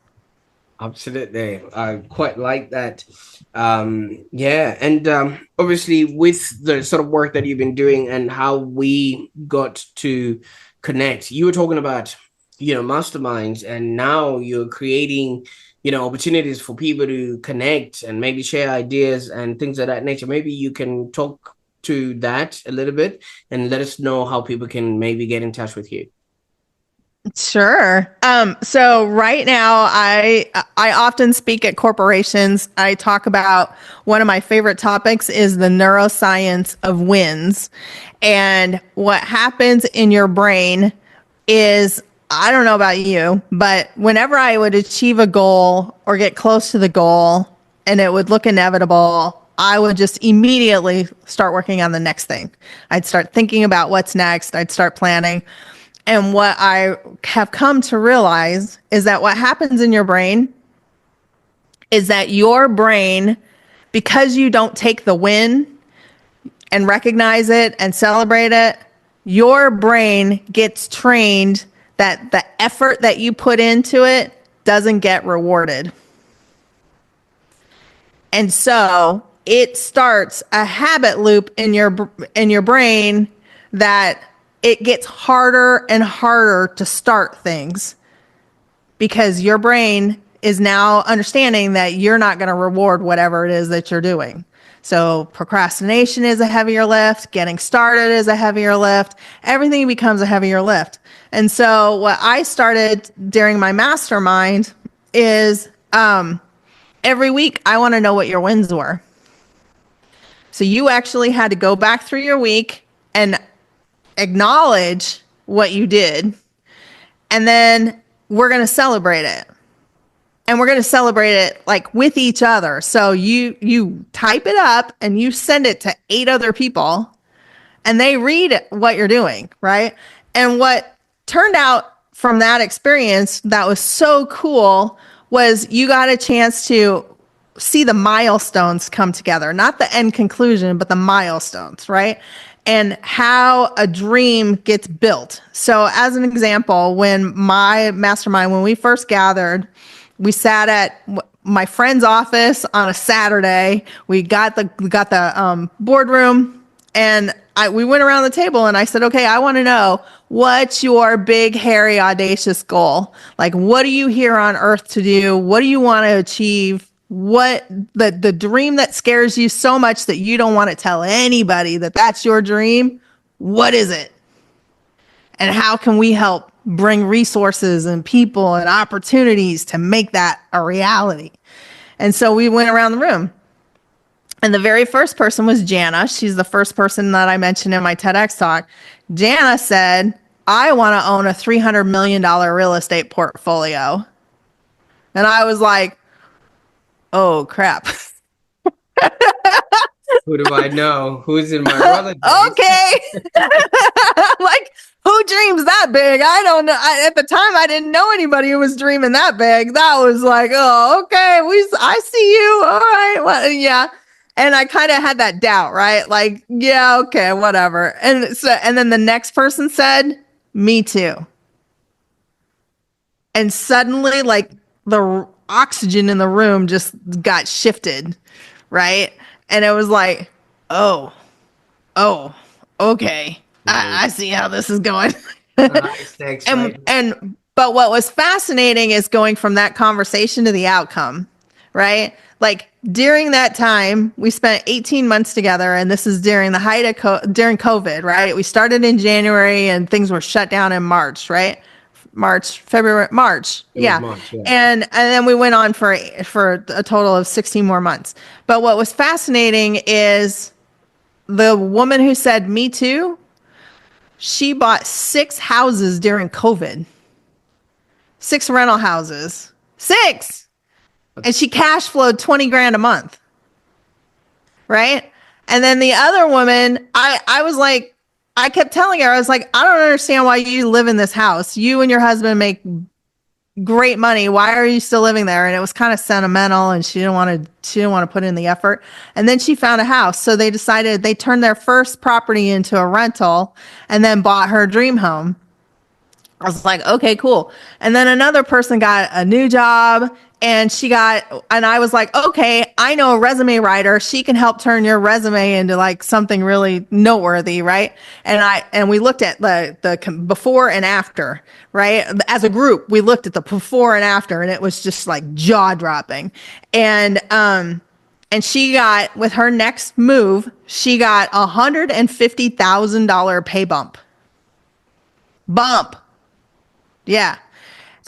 [SPEAKER 2] Absolutely. I quite like that. Yeah. And obviously with the sort of work that you've been doing and how we got to connect, you were talking about, masterminds, and now you're creating, opportunities for people to connect and maybe share ideas and things of that nature. Maybe you can talk to that a little bit and let us know how people can maybe get in touch with you.
[SPEAKER 1] Sure. So right now I often speak at corporations. I talk about one of my favorite topics is the neuroscience of wins. And what happens in your brain is, I don't know about you, but whenever I would achieve a goal or get close to the goal and it would look inevitable, I would just immediately start working on the next thing. I'd start thinking about what's next. I'd start planning. And what I have come to realize is that what happens in your brain is that your brain, because you don't take the win and recognize it and celebrate it, your brain gets trained that the effort that you put into it doesn't get rewarded. And so it starts a habit loop in your brain that it gets harder and harder to start things because your brain is now understanding that you're not going to reward whatever it is that you're doing. So procrastination is a heavier lift. Getting started is a heavier lift. Everything becomes a heavier lift. And so what I started during my mastermind is every week I want to know what your wins were. So you actually had to go back through your week and acknowledge what you did. And then we're going to celebrate it. And we're going to celebrate it like with each other. So you type it up and you send it to 8 other people and they read what you're doing, right? And what turned out from that experience that was so cool was you got a chance to see the milestones come together, not the end conclusion, but the milestones, right? And how a dream gets built. So as an example, when my mastermind, when we first gathered, we sat at my friend's office on a Saturday. We got the boardroom, and we went around the table, and I said, "Okay, I want to know what's your big, hairy, audacious goal? Like, what are you here on Earth to do? What do you want to achieve? What the dream that scares you so much that you don't want to tell anybody that that's your dream? What is it? And how can we help bring resources and people and opportunities to make that a reality?" And so we went around the room. And the very first person was Jana. She's the first person that I mentioned in my TEDx talk. Jana said, "I want to own a $300 million real estate portfolio." And I was like, oh, crap.
[SPEAKER 2] Who do I know? Who's in my brother?
[SPEAKER 1] Okay. Like, who dreams that big? I don't know. At the time, I didn't know anybody who was dreaming that big. That was like, oh, okay. I see you. All right. Well, yeah. And I kind of had that doubt, right? Like, yeah, okay, whatever. And then the next person said, "Me too." And suddenly, like, the oxygen in the room just got shifted, right? And it was like, oh, okay. I see how this is going.
[SPEAKER 2] Stakes, right?
[SPEAKER 1] But what was fascinating is going from that conversation to the outcome, right? Like during that time, we spent 18 months together, and this is during the height of during COVID, right? We started in January and things were shut down in March, right? March. Yeah.
[SPEAKER 2] March, yeah.
[SPEAKER 1] And then we went on for a total of 16 more months. But what was fascinating is the woman who said, "Me too," she bought 6 houses during COVID. 6 rental houses. 6! And she cash flowed 20 grand a month. Right? And then the other woman, I was like, I kept telling her, I was like, I don't understand why you live in this house. You and your husband make great money. Why are you still living there? And it was kind of sentimental, and she didn't want to put in the effort. And then she found a house. So they decided they turned their first property into a rental and then bought her dream home. I was like, okay, cool. And then another person got a new job, and I was like, okay, I know a resume writer. She can help turn your resume into like something really noteworthy, right? And we looked at the before and after, right? As a group, we looked at the before and after, and it was just like jaw dropping. And she got, with her next move, she got $150,000 pay bump. Yeah.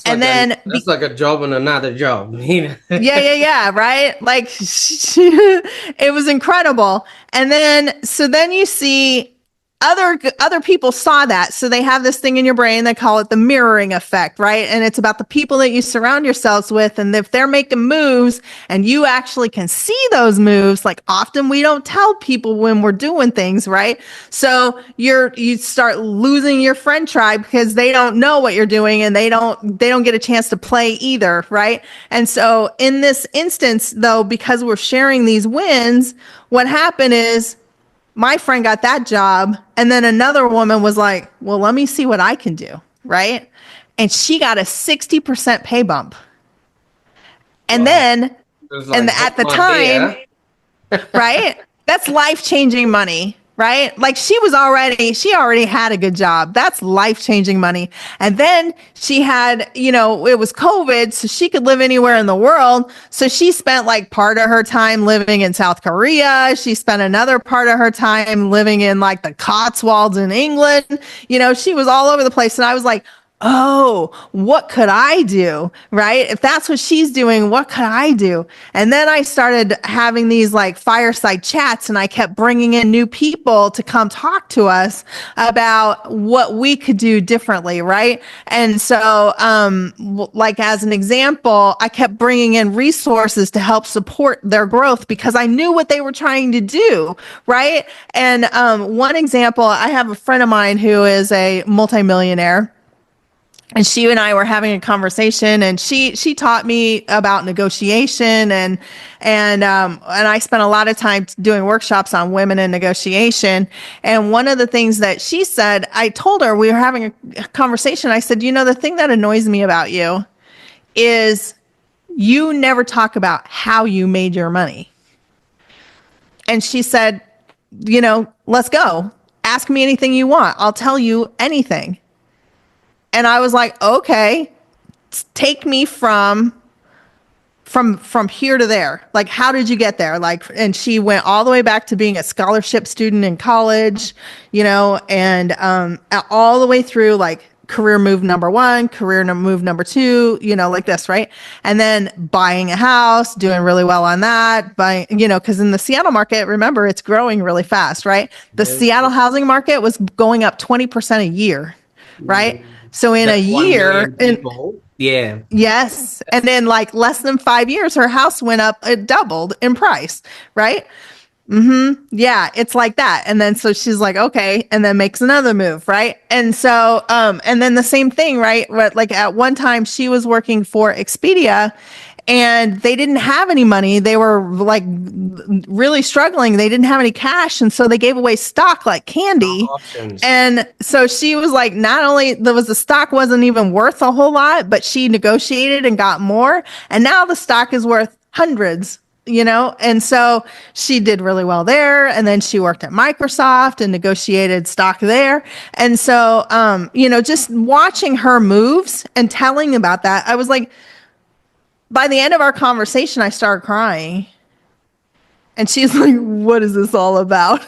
[SPEAKER 1] And then
[SPEAKER 2] that's like a job and another job.
[SPEAKER 1] yeah, right? Like it was incredible. And then you see other people saw that. So they have this thing in your brain, they call it the mirroring effect, right? And it's about the people that you surround yourselves with. And if they're making moves and you actually can see those moves, like often we don't tell people when we're doing things, right? So you start losing your friend tribe because they don't know what you're doing, and they don't get a chance to play either, right? And so in this instance, though, because we're sharing these wins, what happened is my friend got that job, and then another woman was like, well, let me see what I can do, right? and she got a 60% pay bump. And
[SPEAKER 2] Wow.
[SPEAKER 1] then,
[SPEAKER 2] Like,
[SPEAKER 1] at the time, right? That's life-changing money, right? Like she already had a good job. That's life-changing money. And then she had, it was COVID, so she could live anywhere in the world. So she spent like part of her time living in South Korea. She spent another part of her time living in like the Cotswolds in England. She was all over the place. And I was like, oh, what could I do? Right? If that's what she's doing, what could I do? And then I started having these like fireside chats, and I kept bringing in new people to come talk to us about what we could do differently. Right. And so, like as an example, I kept bringing in resources to help support their growth because I knew what they were trying to do. Right. And one example, I have a friend of mine who is a multimillionaire. And she and I were having a conversation, and she taught me about negotiation, and I spent a lot of time doing workshops on women in negotiation. And one of the things that she said, I told her, we were having a conversation. I said, the thing that annoys me about you is you never talk about how you made your money. And she said, let's go. Ask me anything you want. I'll tell you anything. And I was like, okay, take me from here to there. Like, how did you get there? Like, and she went all the way back to being a scholarship student in college, and all the way through like career move number 1, career move number 2, like this, right? And then buying a house, doing really well on that, buying, because in the Seattle market, remember, it's growing really fast, right? The Seattle housing market was going up 20% a year, right? So in a year,
[SPEAKER 2] yeah.
[SPEAKER 1] Yes. And then like less than 5 years, her house went up, it doubled in price. Right. Yeah. It's like that. And then, so she's like, okay. And then makes another move. Right. And so, and then the same thing, right? Like at one time she was working for Expedia, and they didn't have any money. They were like really struggling. They didn't have any cash. And so they gave away stock like candy. And so she was like, not only the stock wasn't even worth a whole lot, but she negotiated and got more. And now the stock is worth hundreds, and so she did really well there. And then she worked at Microsoft and negotiated stock there. And so, just watching her moves and telling about that, I was like, by the end of our conversation, I started crying. And she's like, what is this all about?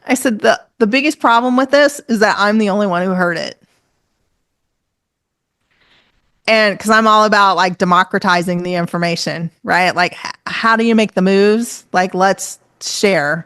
[SPEAKER 1] I said, the biggest problem with this is that I'm the only one who heard it. And because I'm all about like democratizing the information, right? Like, how do you make the moves? Like, let's share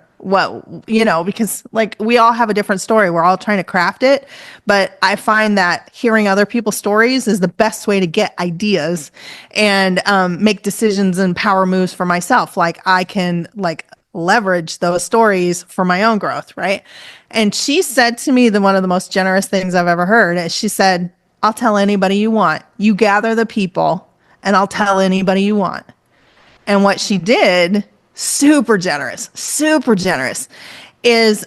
[SPEAKER 1] because like we all have a different story. We're all trying to craft it. But I find that hearing other people's stories is the best way to get ideas and make decisions and power moves for myself. Like I can like leverage those stories for my own growth, right? And she said to me, one of the most generous things I've ever heard is she said, I'll tell anybody you want. You gather the people and I'll tell anybody you want. And what she did, super generous, is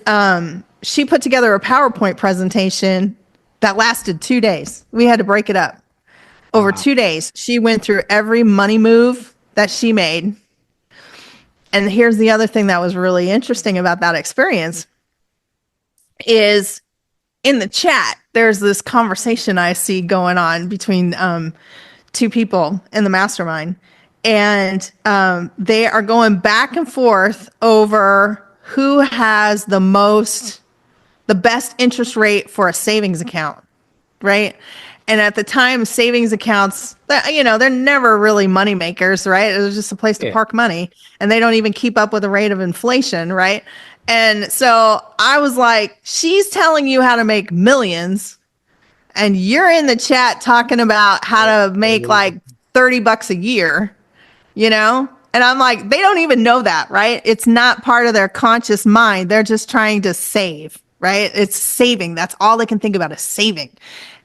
[SPEAKER 1] she put together a PowerPoint presentation that lasted 2 days. We had to break it up. Over 2 days, she went through every money move that she made. And here's the other thing that was really interesting about that experience is in the chat, there's this conversation I see going on between two people in the mastermind. And they are going back and forth over who has the best interest rate for a savings account, right? And at the time, savings accounts, they're never really money makers, right? It was just a place to park money, and they don't even keep up with the rate of inflation, right? And so I was like, she's telling you how to make millions, and you're in the chat talking about how to make like $30 a year. And I'm like, they don't even know that, right? It's not part of their conscious mind. They're just trying to save, right? It's saving. That's all they can think about is saving.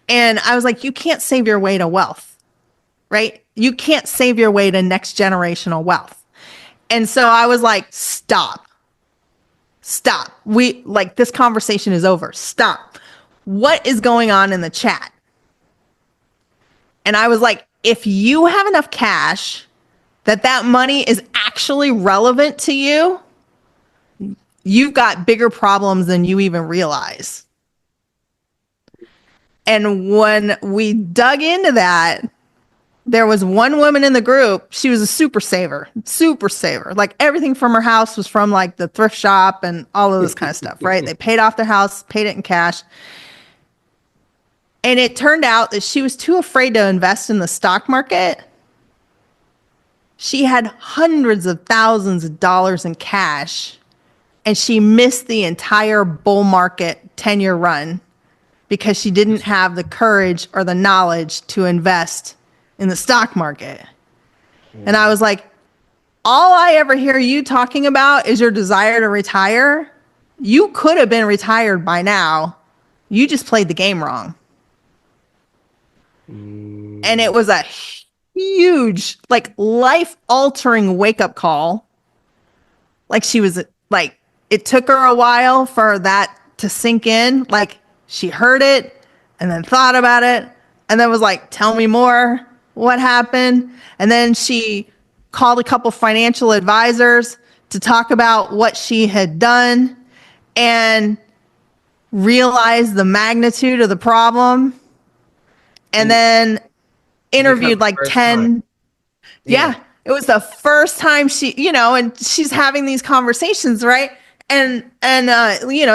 [SPEAKER 1] And I was like, you can't save your way to wealth, right? You can't save your way to next generational wealth. And so I was like, stop. This conversation is over. Stop. What is going on in the chat? And I was like, if you have enough cash that money is actually relevant to you, you've got bigger problems than you even realize. And when we dug into that, there was one woman in the group. She was a super saver. Like everything from her house was from like the thrift shop and all of this kind of stuff, right? They paid off their house, paid it in cash. And it turned out that she was too afraid to invest in the stock market. She had hundreds of thousands of dollars in cash, and she missed the entire bull market 10-year run because she didn't have the courage or the knowledge to invest in the stock market. And I was like, all I ever hear you talking about is your desire to retire. You could have been retired by now. You just played the game wrong. And it was a huge, like, life-altering wake-up call. Like, she was like, it took her a while for that to sink in. Like, she heard it and then thought about it and then was like, tell me more. What happened? And then she called a couple financial advisors to talk about what she had done and realized the magnitude of the problem. And then interviewed like 10. Yeah. It was the first time she, and she's having these conversations, right? And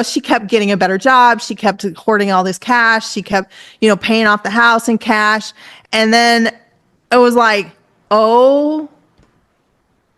[SPEAKER 1] she kept getting a better job. She kept hoarding all this cash. She kept, paying off the house in cash. And then it was like, oh.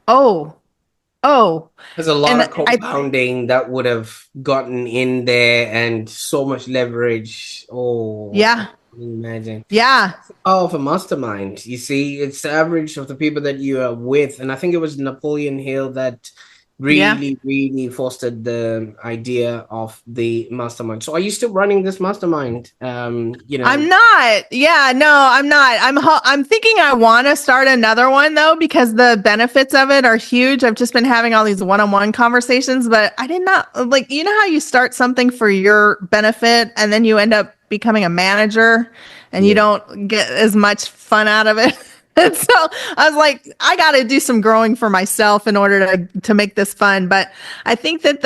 [SPEAKER 2] There's a lot of compounding that would have gotten in there and so much leverage. Oh,
[SPEAKER 1] yeah.
[SPEAKER 2] Imagine.
[SPEAKER 1] Yeah.
[SPEAKER 2] Of a mastermind. You see, it's the average of the people that you are with. And I think it was Napoleon Hill that really fostered the idea of the mastermind. So are you still running this mastermind?
[SPEAKER 1] I'm not. Yeah, no, I'm not. I'm thinking I want to start another one though, because the benefits of it are huge. I've just been having all these one-on-one conversations, but I did not like, how you start something for your benefit and then you end up becoming a manager and you don't get as much fun out of it. And so I was like, I got to do some growing for myself in order to make this fun. But I think that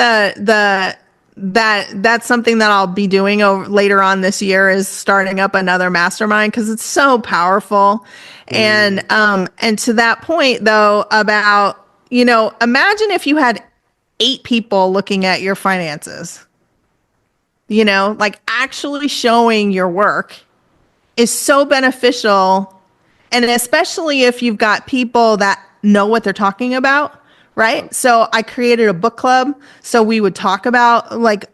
[SPEAKER 1] that's something that I'll be doing later on this year is starting up another mastermind because it's so powerful. And to that point though, about, imagine if you had 8 people looking at your finances, like actually showing your work is so beneficial. And especially if you've got people that know what they're talking about, right? So I created a book club. So we would talk about like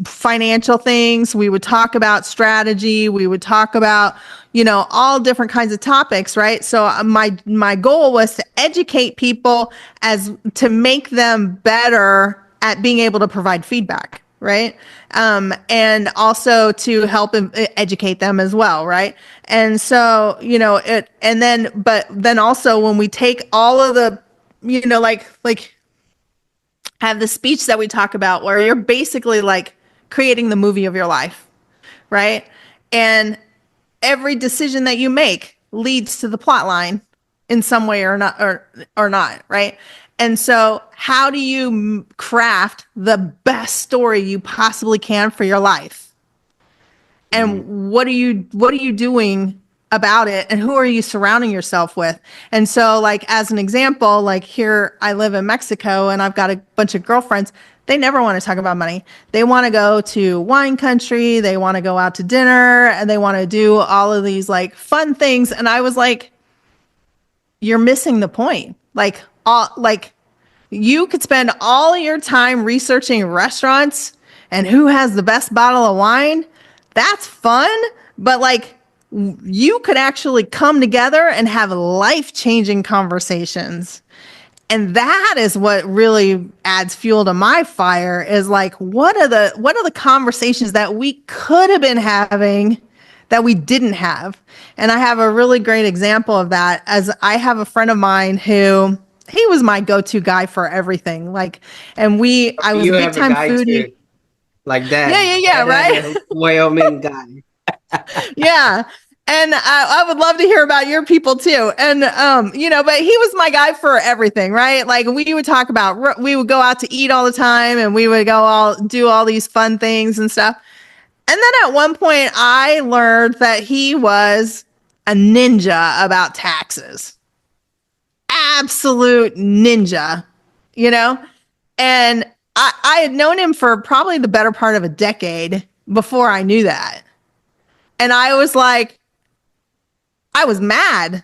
[SPEAKER 1] financial things. We would talk about strategy. We would talk about, all different kinds of topics, right? So my goal was to educate people as to make them better at being able to provide feedback. Right. And also to help educate them as well. Right. And so, but then also when we take all of the, like have the speech that we talk about where you're basically like creating the movie of your life. Right. And every decision that you make leads to the plot line in some way or not, or not. Right. And so how do you craft the best story you possibly can for your life? And what are you doing about it? And who are you surrounding yourself with? And so like, as an example, like here, I live in Mexico and I've got a bunch of girlfriends. They never want to talk about money. They want to go to wine country. They want to go out to dinner and they want to do all of these like fun things. And I was like, you're missing the point. Like you could spend all your time researching restaurants and who has the best bottle of wine. That's fun. But like you could actually come together and have life-changing conversations. And that is what really adds fuel to my fire is like, what are the conversations that we could have been having that we didn't have? And I have a really great example of that as I have a friend of mine who he was my go-to guy for everything. Like, and I was a big time foodie.
[SPEAKER 2] Too, like that.
[SPEAKER 1] Yeah, right.
[SPEAKER 2] Wyoming guy.
[SPEAKER 1] Yeah. And I would love to hear about your people too. And, but he was my guy for everything, right? Like we would talk about, we would go out to eat all the time and we would do all these fun things and stuff. And then at one point I learned that he was a ninja about taxes. Absolute ninja, you know? And I had known him for probably the better part of a decade before I knew that. And I was like, I was mad.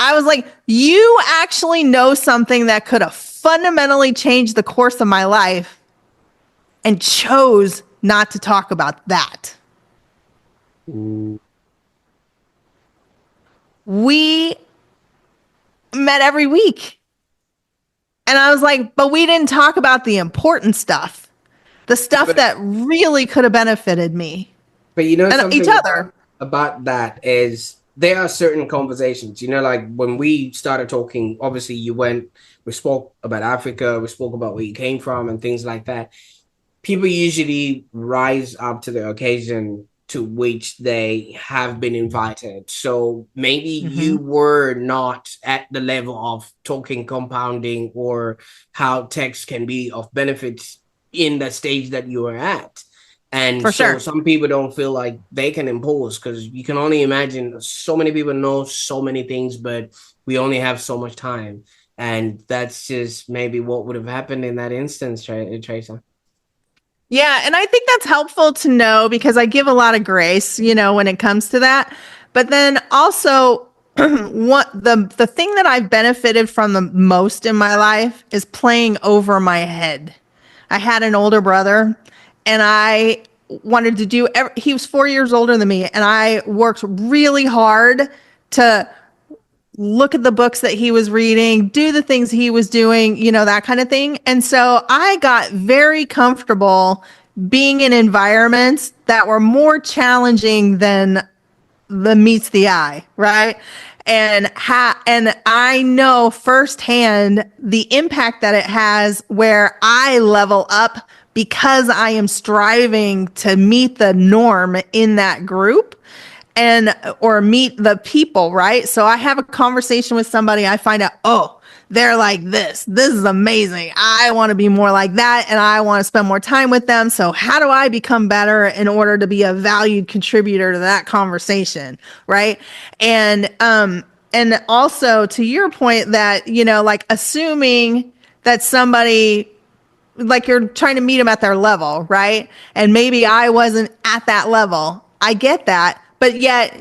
[SPEAKER 1] I was like, you actually know something that could have fundamentally changed the course of my life and chose not to talk about that. We met every week. And I was like, but we didn't talk about the important stuff, the stuff that really could have benefited me.
[SPEAKER 2] But you know,
[SPEAKER 1] and
[SPEAKER 2] something
[SPEAKER 1] each other.
[SPEAKER 2] about that is there are certain conversations, you know, like when we started talking, obviously we spoke about Africa, we spoke about where you came from and things like that. People usually rise up to the occasion to which they have been invited. So maybe you were not at the level of talking compounding or how text can be of benefits in the stage that you are at. And
[SPEAKER 1] For
[SPEAKER 2] so
[SPEAKER 1] sure.
[SPEAKER 2] some people don't feel like they can impose, because you can only imagine so many people know so many things, but we only have so much time. And that's just maybe what would have happened in that instance, Tracy.
[SPEAKER 1] Yeah, and I think that's helpful to know because I give a lot of grace, when it comes to that. But then also the thing that I've benefited from the most in my life is playing over my head. I had an older brother and I wanted to he was 4 years older than me, and I worked really hard to look at the books that he was reading, do the things he was doing, that kind of thing. And so I got very comfortable being in environments that were more challenging than the meets the eye, right? And I know firsthand the impact that it has where I level up because I am striving to meet the norm in that group or meet the people, right? So I have a conversation with somebody, I find out, oh, they're like this. This is amazing. I want to be more like that and I want to spend more time with them. So how do I become better in order to be a valued contributor to that conversation, right? And also to your point that, like assuming that somebody, like you're trying to meet them at their level, right? And maybe I wasn't at that level. I get that. But yet,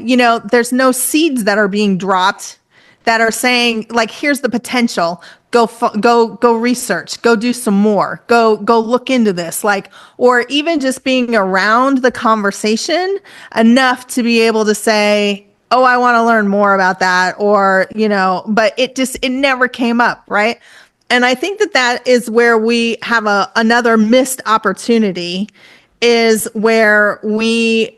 [SPEAKER 1] there's no seeds that are being dropped that are saying, like, here's the potential. Go research, go do some more, go look into this, like, or even just being around the conversation enough to be able to say, oh, I want to learn more about that, or, but it never came up, right? And I think that is where we have another missed opportunity, is where we,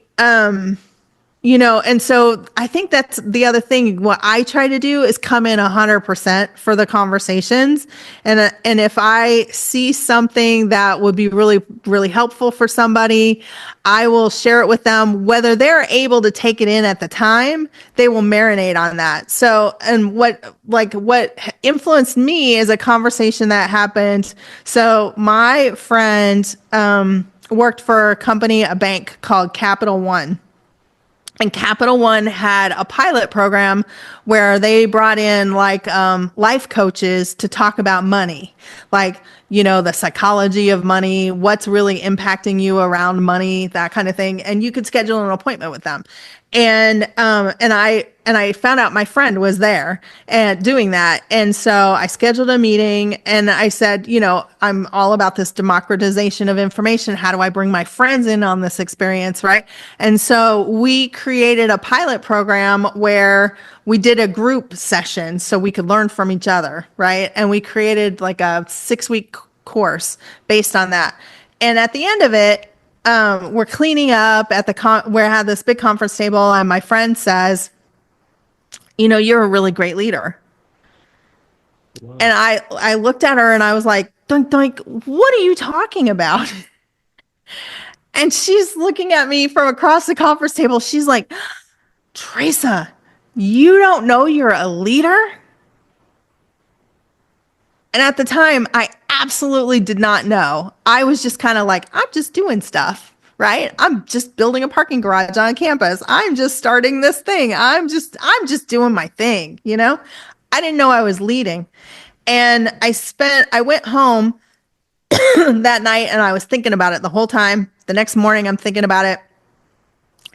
[SPEAKER 1] and so I think that's the other thing. What I try to do is come in 100% for the conversations. And if I see something that would be really, really helpful for somebody, I will share it with them. Whether they're able to take it in at the time, they will marinate on that. So, and what influenced me is a conversation that happened. So my friend worked for a bank called Capital One. And Capital One had a pilot program where they brought in life coaches to talk about money, the psychology of money, what's really impacting you around money, that kind of thing. And you could schedule an appointment with them. And I found out my friend was there and doing that. And so I scheduled a meeting and I said, I'm all about this democratization of information. How do I bring my friends in on this experience, right? And so we created a pilot program where we did a group session so we could learn from each other, right? And we created like a 6-week course based on that. And at the end of it, we're cleaning up at where I had this big conference table, and my friend says, you're a really great leader. Wow. And I looked at her and I was like, doink, doink, what are you talking about? And she's looking at me from across the conference table. She's like, Traca, you don't know you're a leader? And at the time, I absolutely did not know. I was just kind of like, I'm just doing stuff, right? I'm just building a parking garage on campus. I'm just starting this thing. I'm just doing my thing, you know? I didn't know I was leading. And I went home that night and I was thinking about it the whole time. The next morning, I'm thinking about it.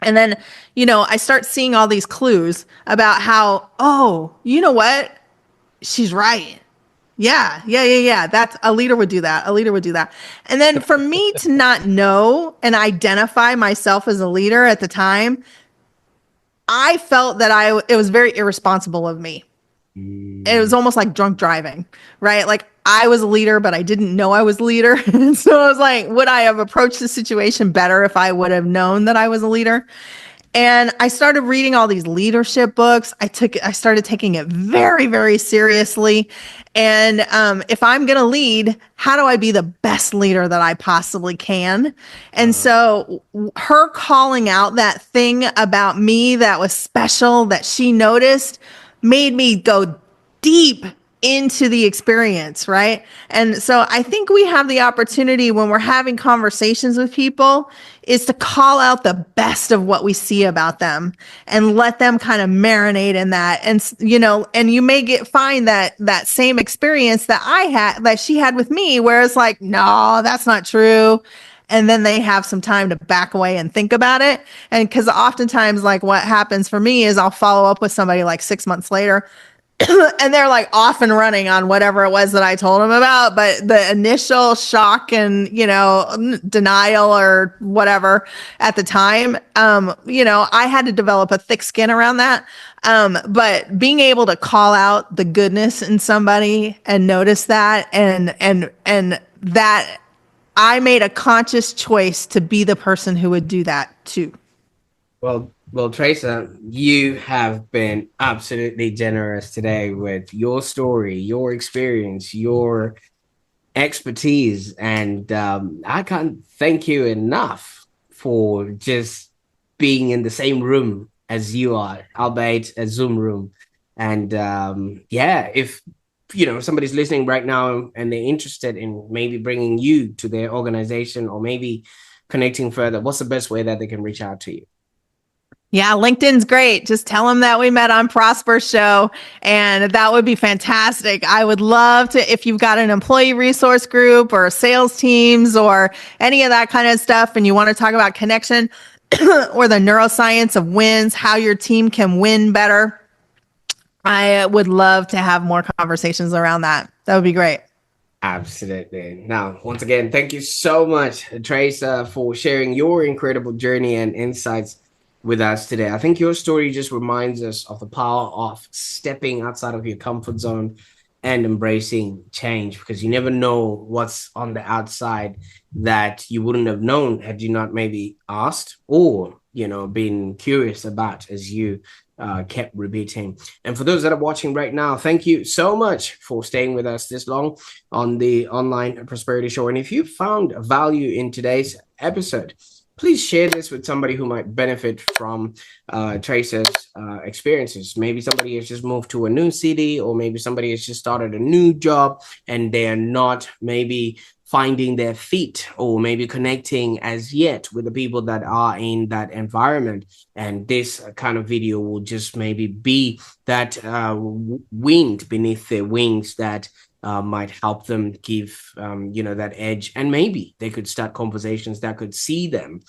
[SPEAKER 1] And then, I start seeing all these clues about how, oh, you know what? She's right. Yeah. That's a leader would do that. A leader would do that. And then for me to not know and identify myself as a leader at the time, I felt that it was very irresponsible of me. It was almost like drunk driving, right? Like I was a leader, but I didn't know I was a leader. And so I was like, would I have approached the situation better if I would have known that I was a leader? And I started reading all these leadership books. I started taking it very, very seriously. And if I'm going to lead, how do I be the best leader that I possibly can? And so her calling out that thing about me that was special that she noticed made me go deep into the experience, right? And so I think we have the opportunity when we're having conversations with people is to call out the best of what we see about them and let them kind of marinate in that. And, and you may find that same experience that she had with me, where it's like, no, that's not true. And then they have some time to back away and think about it. And because oftentimes, like what happens for me is I'll follow up with somebody like 6 months later and they're like off and running on whatever it was that I told them about. But the initial shock and, denial or whatever at the time, I had to develop a thick skin around that. But being able to call out the goodness in somebody and notice that and that I made a conscious choice to be the person who would do that too.
[SPEAKER 2] Well, Traca, you have been absolutely generous today with your story, your experience, your expertise, and I can't thank you enough for just being in the same room as you are, albeit a Zoom room. And if somebody's listening right now and they're interested in maybe bringing you to their organization or maybe connecting further, what's the best way that they can reach out to you?
[SPEAKER 1] Yeah, LinkedIn's great. Just tell them that we met on Prosper Show, and that would be fantastic. I would love to, if you've got an employee resource group or sales teams or any of that kind of stuff, and you want to talk about connection or the neuroscience of wins, how your team can win better, I would love to have more conversations around that. That would be great.
[SPEAKER 2] Absolutely. Now, once again, thank you so much, Traca, for sharing your incredible journey and insights with us today. I think your story just reminds us of the power of stepping outside of your comfort zone and embracing change, because you never know what's on the outside that you wouldn't have known had you not maybe asked or, been curious about as you kept repeating. And for those that are watching right now, thank you so much for staying with us this long on the Online Prosperity Show. And if you found value in today's episode, please share this with somebody who might benefit from Traca's experiences. Maybe somebody has just moved to a new city, or maybe somebody has just started a new job and they're not maybe finding their feet or maybe connecting as yet with the people that are in that environment. And this kind of video will just maybe be that wind beneath their wings that might help them give, that edge. And maybe they could start conversations that could see them,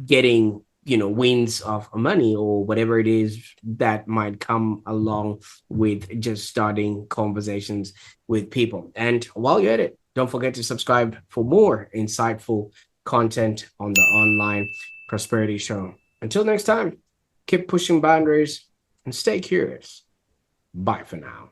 [SPEAKER 2] getting, wins of money or whatever it is that might come along with just starting conversations with people. And while you're at it, don't forget to subscribe for more insightful content on the Online Prosperity Show. Until next time, keep pushing boundaries and stay curious. Bye for now.